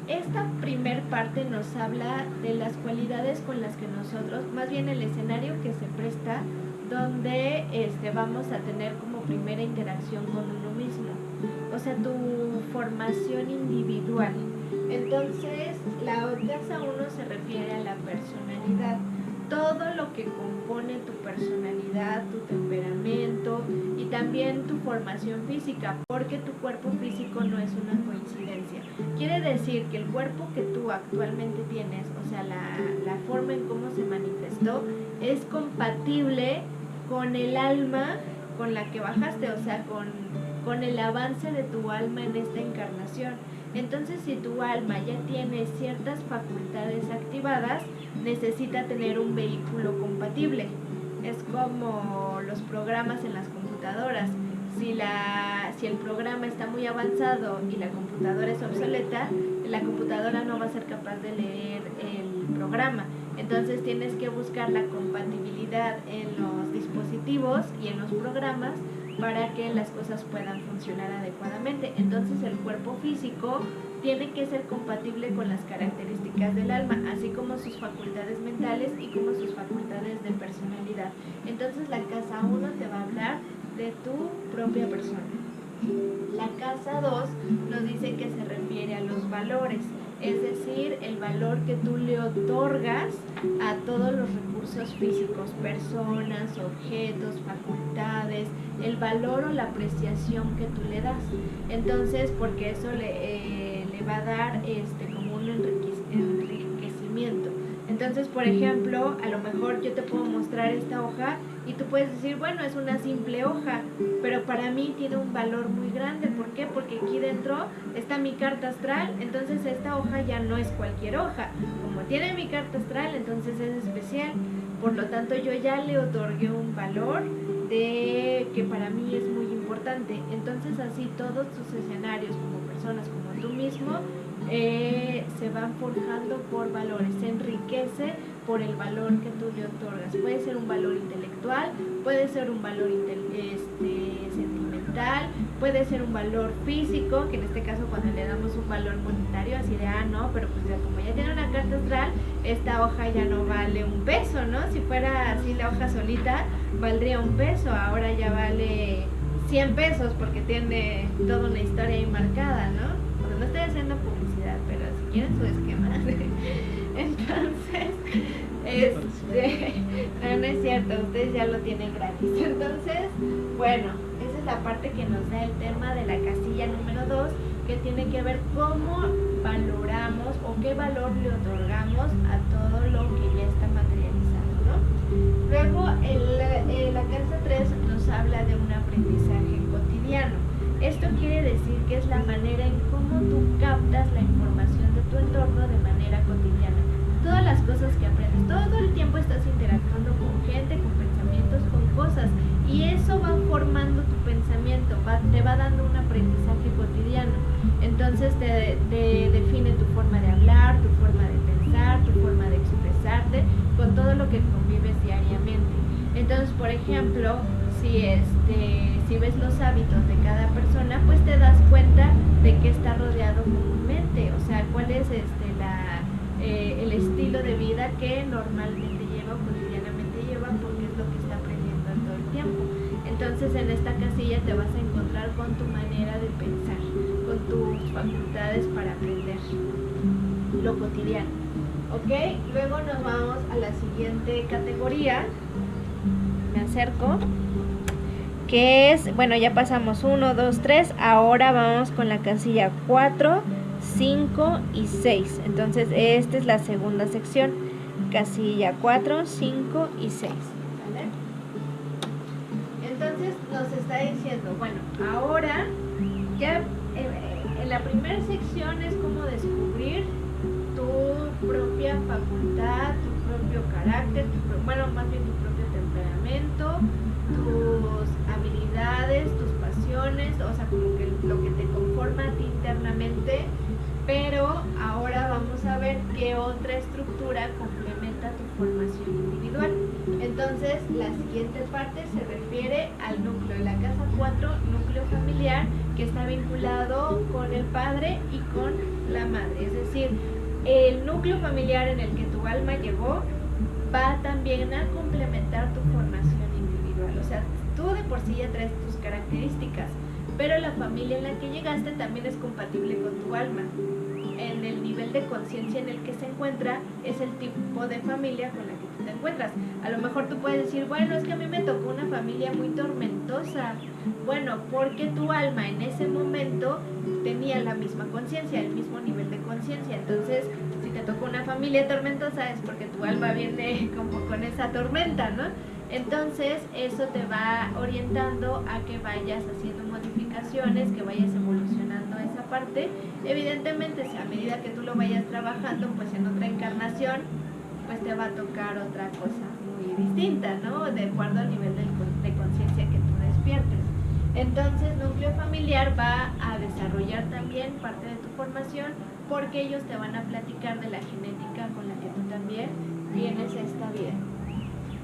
S2: Esta primer parte nos habla de las cualidades con las que nosotros, más bien el escenario que se presta, donde vamos a tener como primera interacción con uno mismo, o sea, tu formación individual. Entonces, la casa 1 se refiere a la personalidad, todo lo que compone tu personalidad, tu temperamento y también tu formación física, porque tu cuerpo físico no es una coincidencia. Quiere decir que el cuerpo que tú actualmente tienes, o sea, la forma en cómo se manifestó, es compatible con el alma con la que bajaste, o sea, con el avance de tu alma en esta encarnación. Entonces, si tu alma ya tiene ciertas facultades activadas, necesita tener un vehículo compatible. Es como los programas en las computadoras. Si el programa está muy avanzado y la computadora es obsoleta, la computadora no va a ser capaz de leer el programa. Entonces tienes que buscar la compatibilidad en los dispositivos y en los programas para que las cosas puedan funcionar adecuadamente. Entonces el cuerpo físico tiene que ser compatible con las características del alma, así como sus facultades mentales y como sus facultades de personalidad. Entonces la casa 1 te va a hablar de tu propia persona. La casa 2 nos dice que se refiere a los valores, es decir, el valor que tú le otorgas a todos los recursos físicos, personas, objetos, facultades, el valor o la apreciación que tú le das. Entonces, porque eso le va a dar como un enriquecimiento. Entonces, por ejemplo, a lo mejor yo te puedo mostrar esta hoja y tú puedes decir, bueno, es una simple hoja, pero para mí tiene un valor muy grande. ¿Por qué? Porque aquí dentro está mi carta astral, entonces esta hoja ya no es cualquier hoja. Como tiene mi carta astral, entonces es especial. Por lo tanto, yo ya le otorgué un valor que para mí es muy importante. Entonces, así todos tus escenarios como personas, como tú mismo, se van forjando por valores, se enriquece por el valor que tú le otorgas. Puede ser un valor intelectual, puede ser un valor sentimental, puede ser un valor físico, que en este caso cuando le damos un valor monetario, así de, no, pero pues ya como ya tiene una carta astral, esta hoja ya no vale un peso, ¿no? Si fuera así la hoja solita, valdría un peso, ahora ya vale 100 pesos porque tiene toda una historia ahí marcada, ¿no? No estoy haciendo publicidad, pero si quieren su esquema. Entonces, no es cierto, ustedes ya lo tienen gratis. Entonces, bueno, esa es la parte que nos da el tema de la casilla número 2, que tiene que ver cómo valoramos o qué valor le otorgamos a todo lo que ya está materializado, ¿no? Luego, la casa 3 nos habla de un aprendizaje cotidiano. Esto quiere decir que es la manera en cómo tú captas la información de tu entorno de manera cotidiana. Todas las cosas que aprendes, todo el tiempo estás interactuando con gente, con pensamientos, con cosas, y eso va formando tu pensamiento, te va dando un aprendizaje cotidiano. Entonces te define tu forma de hablar, tu forma de pensar, tu forma de expresarte, con todo lo que convives diariamente. Entonces, por ejemplo, si ves los hábitos de cada persona, pues te das cuenta de qué está rodeado comúnmente, o sea, cuál es el estilo de vida que normalmente lleva o cotidianamente lleva, porque es lo que está aprendiendo todo el tiempo. Entonces, en esta casilla te vas a encontrar con tu manera de pensar, con tus facultades para aprender lo cotidiano. ¿Ok? Luego nos vamos a la siguiente categoría. Me acerco. Que es, bueno, ya pasamos 1, 2, 3, ahora vamos con la casilla 4, 5 y 6. Entonces, esta es la segunda sección, casilla 4, 5 y 6. ¿Vale? Entonces, nos está diciendo, bueno, ahora ya en la primera sección es como descubrir
S1: tu propia facultad, tu propio carácter, más bien tu propio temperamento, tus habilidades, tus pasiones, o sea, como que lo que te conforma a ti internamente, pero ahora vamos a ver qué otra estructura complementa tu formación individual. Entonces, la siguiente parte se refiere al núcleo de la casa 4, núcleo familiar, que está vinculado con el padre y con la madre. Es decir, el núcleo familiar en el que tu alma llegó va también a complementar tu formación individual. O sea, tú de por sí ya traes tus características, pero la familia en la que llegaste también es compatible con tu alma. En el nivel de conciencia en el que se encuentra es el tipo de familia con la que tú te encuentras. A lo mejor tú puedes decir, bueno, es que a mí me tocó una familia muy tormentosa. Bueno, porque tu alma en ese momento tenía la misma conciencia, el mismo nivel de conciencia. Entonces, si te tocó una familia tormentosa es porque tu alma viene como con esa tormenta, ¿no? Entonces, eso te va orientando a que vayas haciendo modificaciones, que vayas evolucionando esa parte. Evidentemente, si a medida que tú lo vayas trabajando, pues en otra encarnación, pues te va a tocar otra cosa muy distinta, ¿no? De acuerdo al nivel de conciencia que tú despiertes. Entonces, núcleo familiar va a desarrollar también parte de tu formación, porque ellos te van a platicar de la genética con la que tú también vienes a esta vida.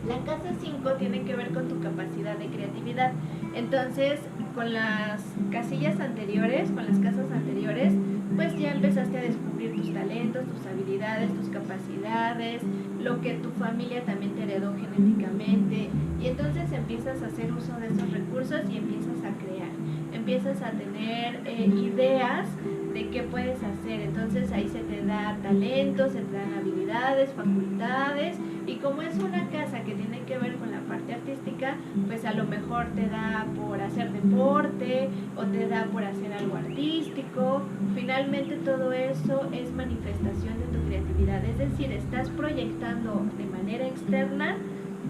S1: La casa 5 tiene que ver con tu capacidad de creatividad. Entonces, con las casillas anteriores, con las casas anteriores, pues ya empezaste a descubrir tus talentos, tus habilidades, tus capacidades, lo que tu familia también te heredó genéticamente. Y entonces empiezas a hacer uso de esos recursos y empiezas a crear. Empiezas a tener ideas de qué puedes hacer. Entonces ahí se te da talentos, se te dan habilidades, facultades. Y como es una casa que tiene que ver con la parte artística, pues a lo mejor te da por hacer deporte o te da por hacer algo artístico. Finalmente todo eso es manifestación de tu creatividad. Es decir, estás proyectando de manera externa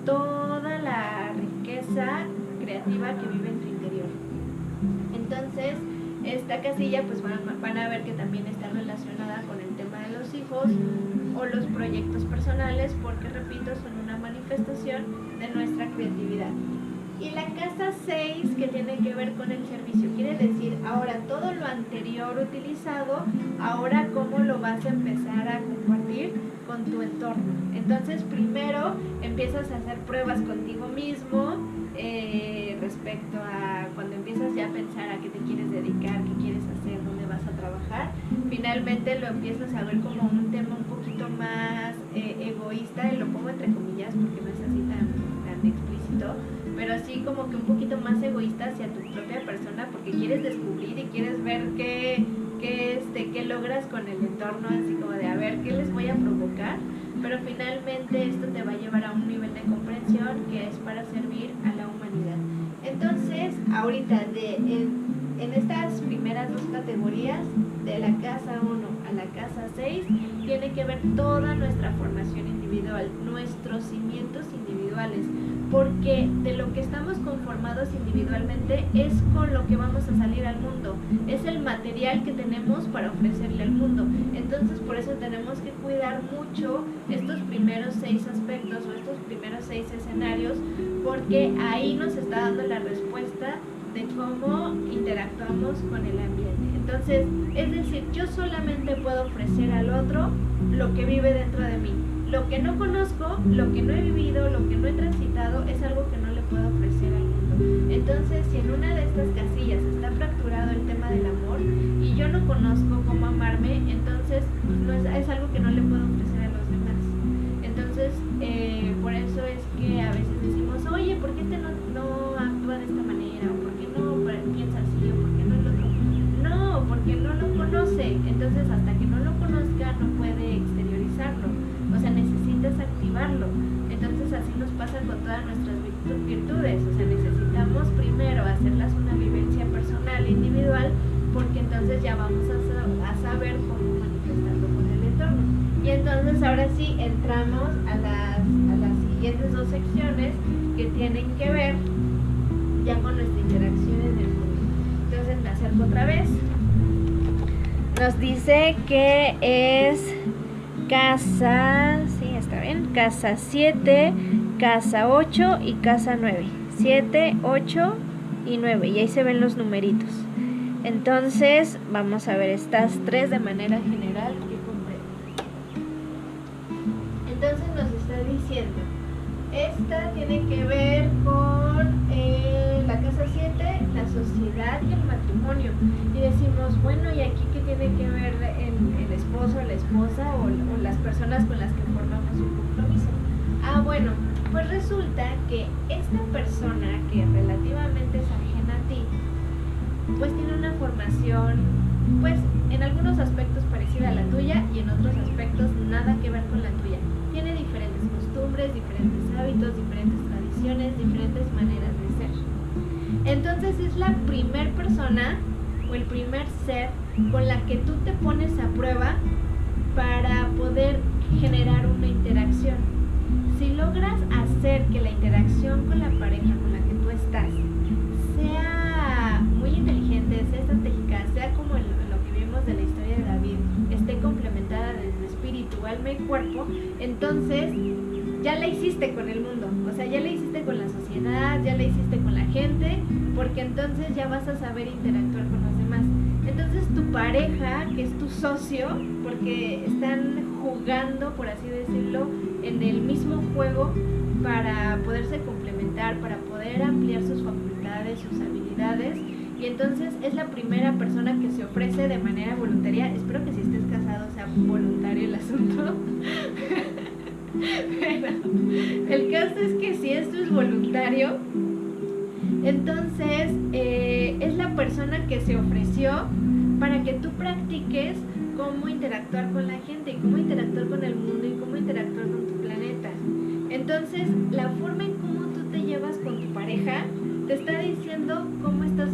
S1: toda la riqueza creativa que vive en tu interior. Entonces, esta casilla pues van a ver que también está relacionada con el tema de los hijos o los proyectos personales, porque repito, son una manifestación de nuestra creatividad. Y la casa 6, que tiene que ver con el servicio, quiere decir, ahora todo lo anterior utilizado, ahora cómo lo vas a empezar a compartir con tu entorno. Entonces, primero empiezas a hacer pruebas contigo mismo, respecto a cuando empiezas ya a pensar a qué te quieres dedicar, qué quieres hacer, dónde vas a trabajar. Finalmente lo empiezas a ver como un tema un poquito más egoísta, y lo pongo entre comillas porque no es así tan explícito, pero sí como que un poquito más egoísta hacia tu propia persona, porque quieres descubrir y quieres ver qué logras con el entorno, así como de a ver qué les voy a provocar. Pero finalmente esto te va a llevar a un nivel de comprensión que es para servir a la humanidad. Entonces, ahorita en estas primeras dos categorías, de la casa 1 a la casa 6, tiene que ver toda nuestra formación individual, nuestros cimientos individuales, porque de lo que estamos conformados individualmente es con lo que vamos a salir al mundo, es el material que tenemos para ofrecerle al mundo. Entonces, por eso tenemos que cuidar mucho estos primeros 6 aspectos o estos primeros 6 escenarios, porque ahí nos está dando la respuesta de cómo interactuamos con el ambiente. Entonces, es decir, yo solamente puedo ofrecer al otro lo que vive dentro de mí. Lo que no conozco, lo que no he vivido, lo que no he transitado, es algo que no le puedo ofrecer al mundo. Entonces, si en una de estas casillas está fracturado el tema del amor y yo no conozco cómo amarme, entonces es algo que no le puedo ofrecer a los demás. Entonces, por eso es que a veces decimos, oye, ¿por qué este no actúa de esta manera? ¿O por qué no piensa así? ¿O por qué no el otro? No, porque no lo conoce. Entonces, hasta que no lo conozca, no puede exteriorizarlo. O sea, necesitas activarlo. Entonces, así nos pasa con todas nuestras virtudes. O sea, necesitamos primero hacerlas una vivencia personal, individual, porque entonces ya vamos a saber cómo manifestarlo con el entorno. Y entonces, ahora sí, entramos a las siguientes dos secciones que tienen que ver ya con nuestra interacción en el mundo. Entonces, me acerco otra vez. Nos dice que es
S2: casa, sí, está bien, casa 7, casa 8 y casa 9. 7, 8 y 9, y ahí se ven los numeritos. Entonces, vamos a ver estas tres de manera general que comprenden.
S1: Entonces nos está diciendo, esta tiene que ver con la casa 7, la sociedad y el matrimonio. Y decimos, bueno, ¿y aquí qué tiene que ver el esposo, la esposa o las personas con las que formamos un compromiso? Ah, bueno, pues resulta que esta persona que relativamente es ajena a ti, pues tiene una formación, pues en algunos aspectos parecida a la tuya y en otros aspectos nada que ver con la tuya. Tiene diferentes costumbres, diferentes hábitos, diferentes tradiciones, diferentes maneras de ser. Entonces es la primer persona o el primer ser con la que tú te pones a prueba para poder generar una interacción. Si logras hacer que la interacción con la pareja con la que tú estás sea muy inteligente, sea estratégica, sea como lo que vimos de la historia de David, esté complementada desde espíritu, alma y cuerpo, entonces ya la hiciste con el mundo, o sea, ya la hiciste con la sociedad, ya la hiciste con la gente, porque entonces ya vas a saber interactuar con los demás. Entonces tu pareja, que es tu socio, porque están jugando, por así decirlo, en el mismo juego para poderse complementar, para poder ampliar sus facultades, sus habilidades, y entonces es la primera persona que se ofrece de manera voluntaria. Espero que si estés casado sea voluntario el asunto. Pero el caso es que si esto es voluntario, entonces es la persona que se ofreció para que tú practiques cómo interactuar con la gente y cómo interactuar con el mundo y cómo interactuar con tu planeta. Entonces, la forma en cómo tú te llevas con tu pareja te está diciendo cómo estás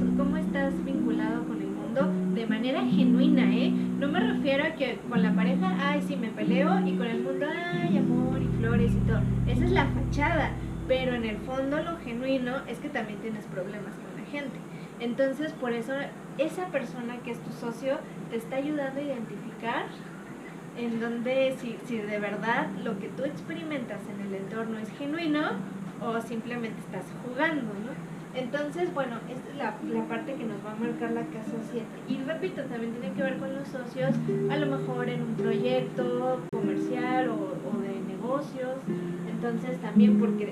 S1: vinculado con el mundo de manera genuina, ¿eh? No me refiero a que con la pareja, ay, sí, me peleo, y con el mundo, ay, amor y flores y todo. Esa es la fachada, pero en el fondo lo genuino es que también tienes problemas con la gente. Entonces, por eso, esa persona que es tu socio te está ayudando a identificar en donde si de verdad lo que tú experimentas en el entorno es genuino o simplemente estás jugando, ¿no? Entonces, bueno, esta es la parte que nos va a marcar la casa 7. Y repito, también tiene que ver con los socios, a lo mejor en un proyecto comercial o de negocios. Entonces también porque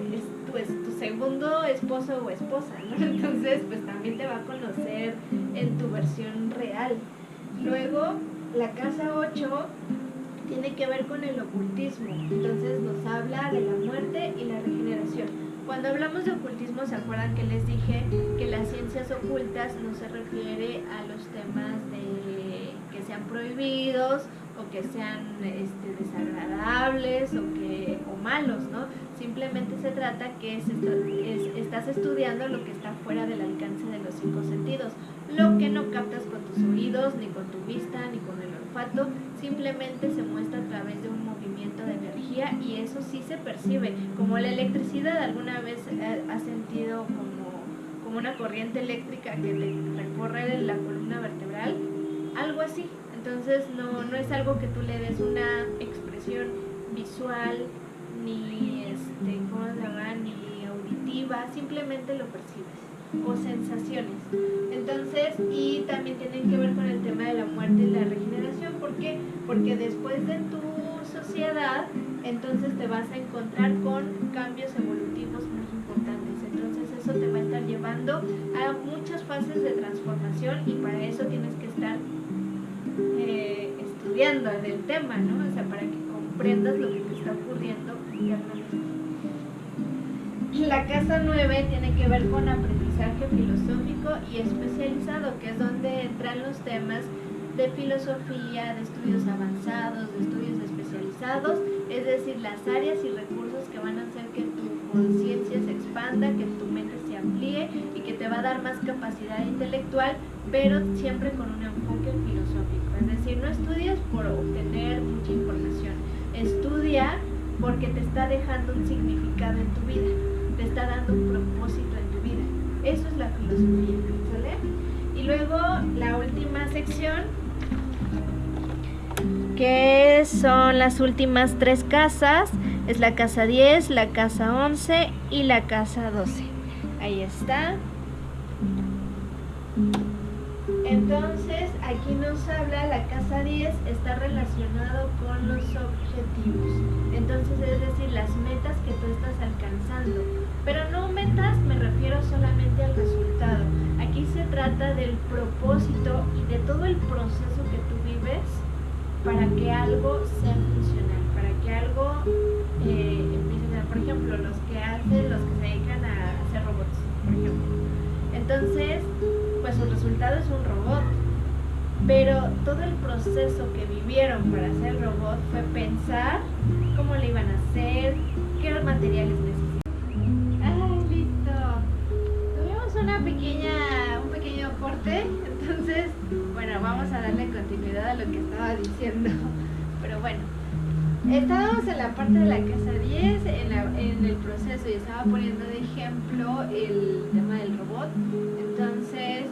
S1: es tu segundo esposo o esposa, ¿no? Entonces pues también te va a conocer en tu versión real. Luego la casa 8 tiene que ver con el ocultismo. Entonces nos habla de la muerte y la regeneración. Cuando hablamos de ocultismo, ¿se acuerdan que les dije que las ciencias ocultas no se refiere a los temas que sean prohibidos o que sean desagradables o malos, ¿no? Simplemente se trata que estás estudiando lo que está fuera del alcance de los 5 sentidos, lo que no captas con tus oídos, ni con tu vista, ni con el olfato, simplemente se muestra a través de un movimiento de energía y eso sí se percibe, como la electricidad. ¿Alguna vez has sentido como una corriente eléctrica que te recorre la columna vertebral? Algo así. Entonces no es algo que tú le des una expresión visual, ni ¿cómo se llama? Ni auditiva, simplemente lo percibes, o sensaciones. Entonces, y también tienen que ver con el tema de la muerte y la regeneración. ¿Por qué? Porque después de tu sociedad, entonces te vas a encontrar con cambios evolutivos muy importantes. Entonces eso te va a estar llevando a muchas fases de transformación y para eso tienes que estar estudiando del tema, ¿no? O sea, para que comprendas lo que te está ocurriendo internamente. La casa 9 tiene que ver con aprendizaje filosófico y especializado, que es donde entran los temas de filosofía, de estudios avanzados, de estudios especializados, es decir, las áreas y recursos que van a hacer que tu conciencia se expanda, que tu mente se amplíe y que te va a dar más capacidad intelectual, pero siempre con un enfoque filosófico. Es decir, no estudias por obtener mucha información, estudia porque te está dejando un significado en tu vida, te está dando un propósito en tu vida. Eso es la filosofía, ¿sale? Y luego la última sección,
S2: que entonces son las últimas 3 casas, es la casa 10, la casa 11 y la casa 12. Ahí está. Entonces aquí nos habla, la casa 10 está relacionado con los objetivos, entonces es decir, las metas que tú estás alcanzando, pero no metas, me refiero solamente al resultado. Aquí se trata del propósito y de todo el proceso que tú vives para que algo sea funcional, para que algo empiece a, por ejemplo, los que se dedican a hacer robots, por ejemplo. Entonces, pues su resultado es un robot, pero todo el proceso que vivieron para hacer el robot fue pensar cómo le iban a hacer, qué materiales necesitaban. ¡Ay, listo! Tuvimos un pequeño corte, entonces, bueno, vamos a darle continuidad a lo que estaba diciendo. Pero bueno, estábamos en la parte de la casa 10, en el proceso, y estaba poniendo de ejemplo el tema del robot. Entonces,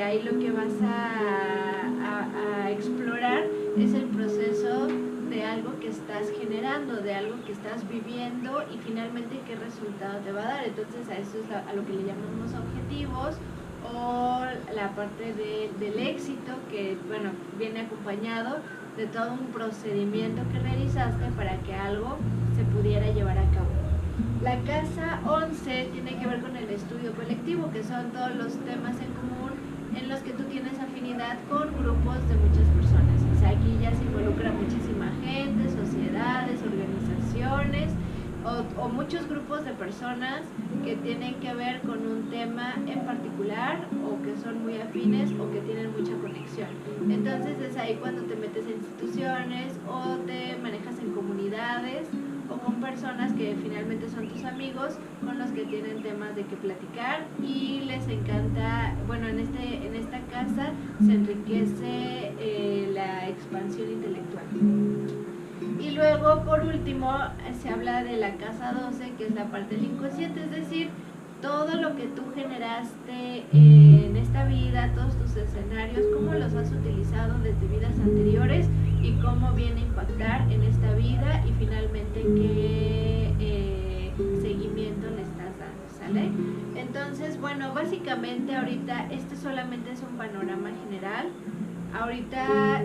S2: ahí lo que vas a explorar es el proceso de algo que estás generando, de algo que estás viviendo y finalmente qué resultado te va a dar. Entonces, a eso es a lo que le llamamos objetivos, o la parte del éxito, que bueno, viene acompañado de todo un procedimiento que realizaste para que algo se pudiera llevar a cabo. La casa 11 tiene que ver con el estudio colectivo, que son todos los temas en común en los que tú tienes afinidad con grupos de muchas personas. O sea, aquí ya se involucra muchísima gente, sociedades, organizaciones o muchos grupos de personas que tienen que ver con un tema en particular, o que son muy afines o que tienen mucha conexión. Entonces es ahí cuando te metes en instituciones o te manejas en comunidades o con personas que finalmente son tus amigos, con los que tienen temas de qué platicar y les encanta, bueno, en esta casa se enriquece la expansión intelectual. Y luego, por último, se habla de la casa 12, que es la parte del inconsciente, es decir, todo lo que tú generaste en esta vida, todos tus escenarios, cómo los has utilizado desde vidas anteriores y cómo viene a impactar en esta vida, y finalmente qué seguimiento le estás dando, ¿sale? Entonces, bueno, básicamente ahorita este solamente es un panorama general. Ahorita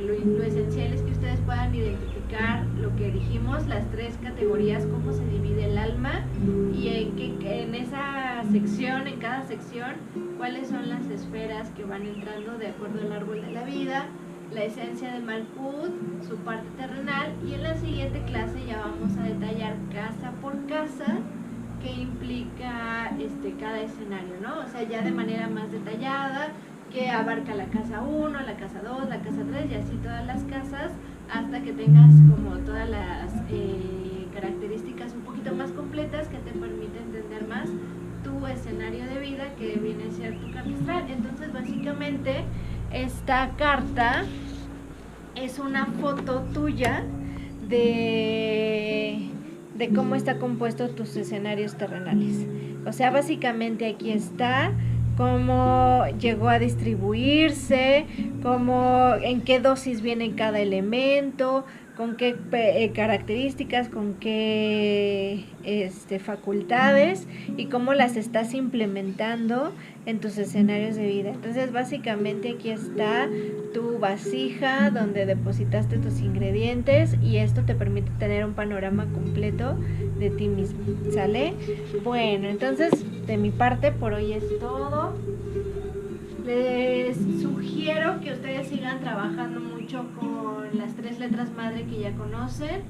S2: lo esencial es que ustedes puedan identificar lo que dijimos, las 3 categorías, cómo se divide el alma, y en esa sección, en cada sección, cuáles son las esferas que van entrando de acuerdo al árbol de la vida, la esencia de Malkuth, su parte terrenal, y en la siguiente clase ya vamos a detallar casa por casa qué implica cada escenario, ¿no? O sea, ya de manera más detallada, que abarca la casa 1, la casa 2, la casa 3 y así todas las casas, hasta que tengas como todas las características un poquito más completas que te permiten entender más tu escenario de vida, que viene a ser tu carta astral. Entonces, básicamente, esta carta es una foto tuya de cómo está compuesto tus escenarios terrenales. O sea, básicamente aquí está cómo llegó a distribuirse, en qué dosis viene cada elemento, con qué características, con qué facultades, y cómo las estás implementando en tus escenarios de vida. Entonces, básicamente aquí está tu vasija donde depositaste tus ingredientes, y esto te permite tener un panorama completo de ti mismo, ¿sale? Bueno, entonces de mi parte por hoy es todo. Les sugiero que ustedes sigan trabajando mucho con las 3 letras madre que ya conocen,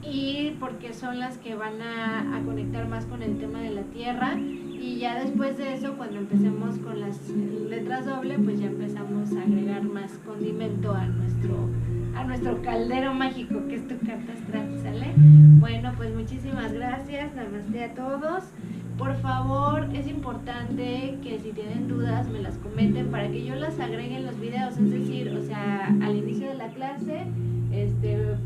S2: y porque son las que van a conectar más con el tema de la tierra, y ya después de eso, cuando empecemos con las letras doble, pues ya empezamos a agregar más condimento a nuestro caldero mágico, que es tu carta astral, ¿sale? Bueno, pues muchísimas gracias, namaste a todos. Por favor, es importante que si tienen dudas me las comenten para que yo las agregue en los videos, es decir, o sea, al inicio de la clase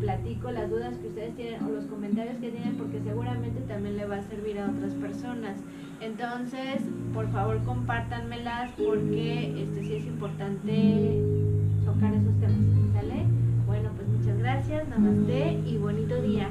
S2: platico las dudas que ustedes tienen o los comentarios que tienen, porque seguramente también le va a servir a otras personas. Entonces, por favor, compártanmelas, porque sí es importante tocar esos temas, ¿sale? Bueno, pues
S1: namaste y bonito día.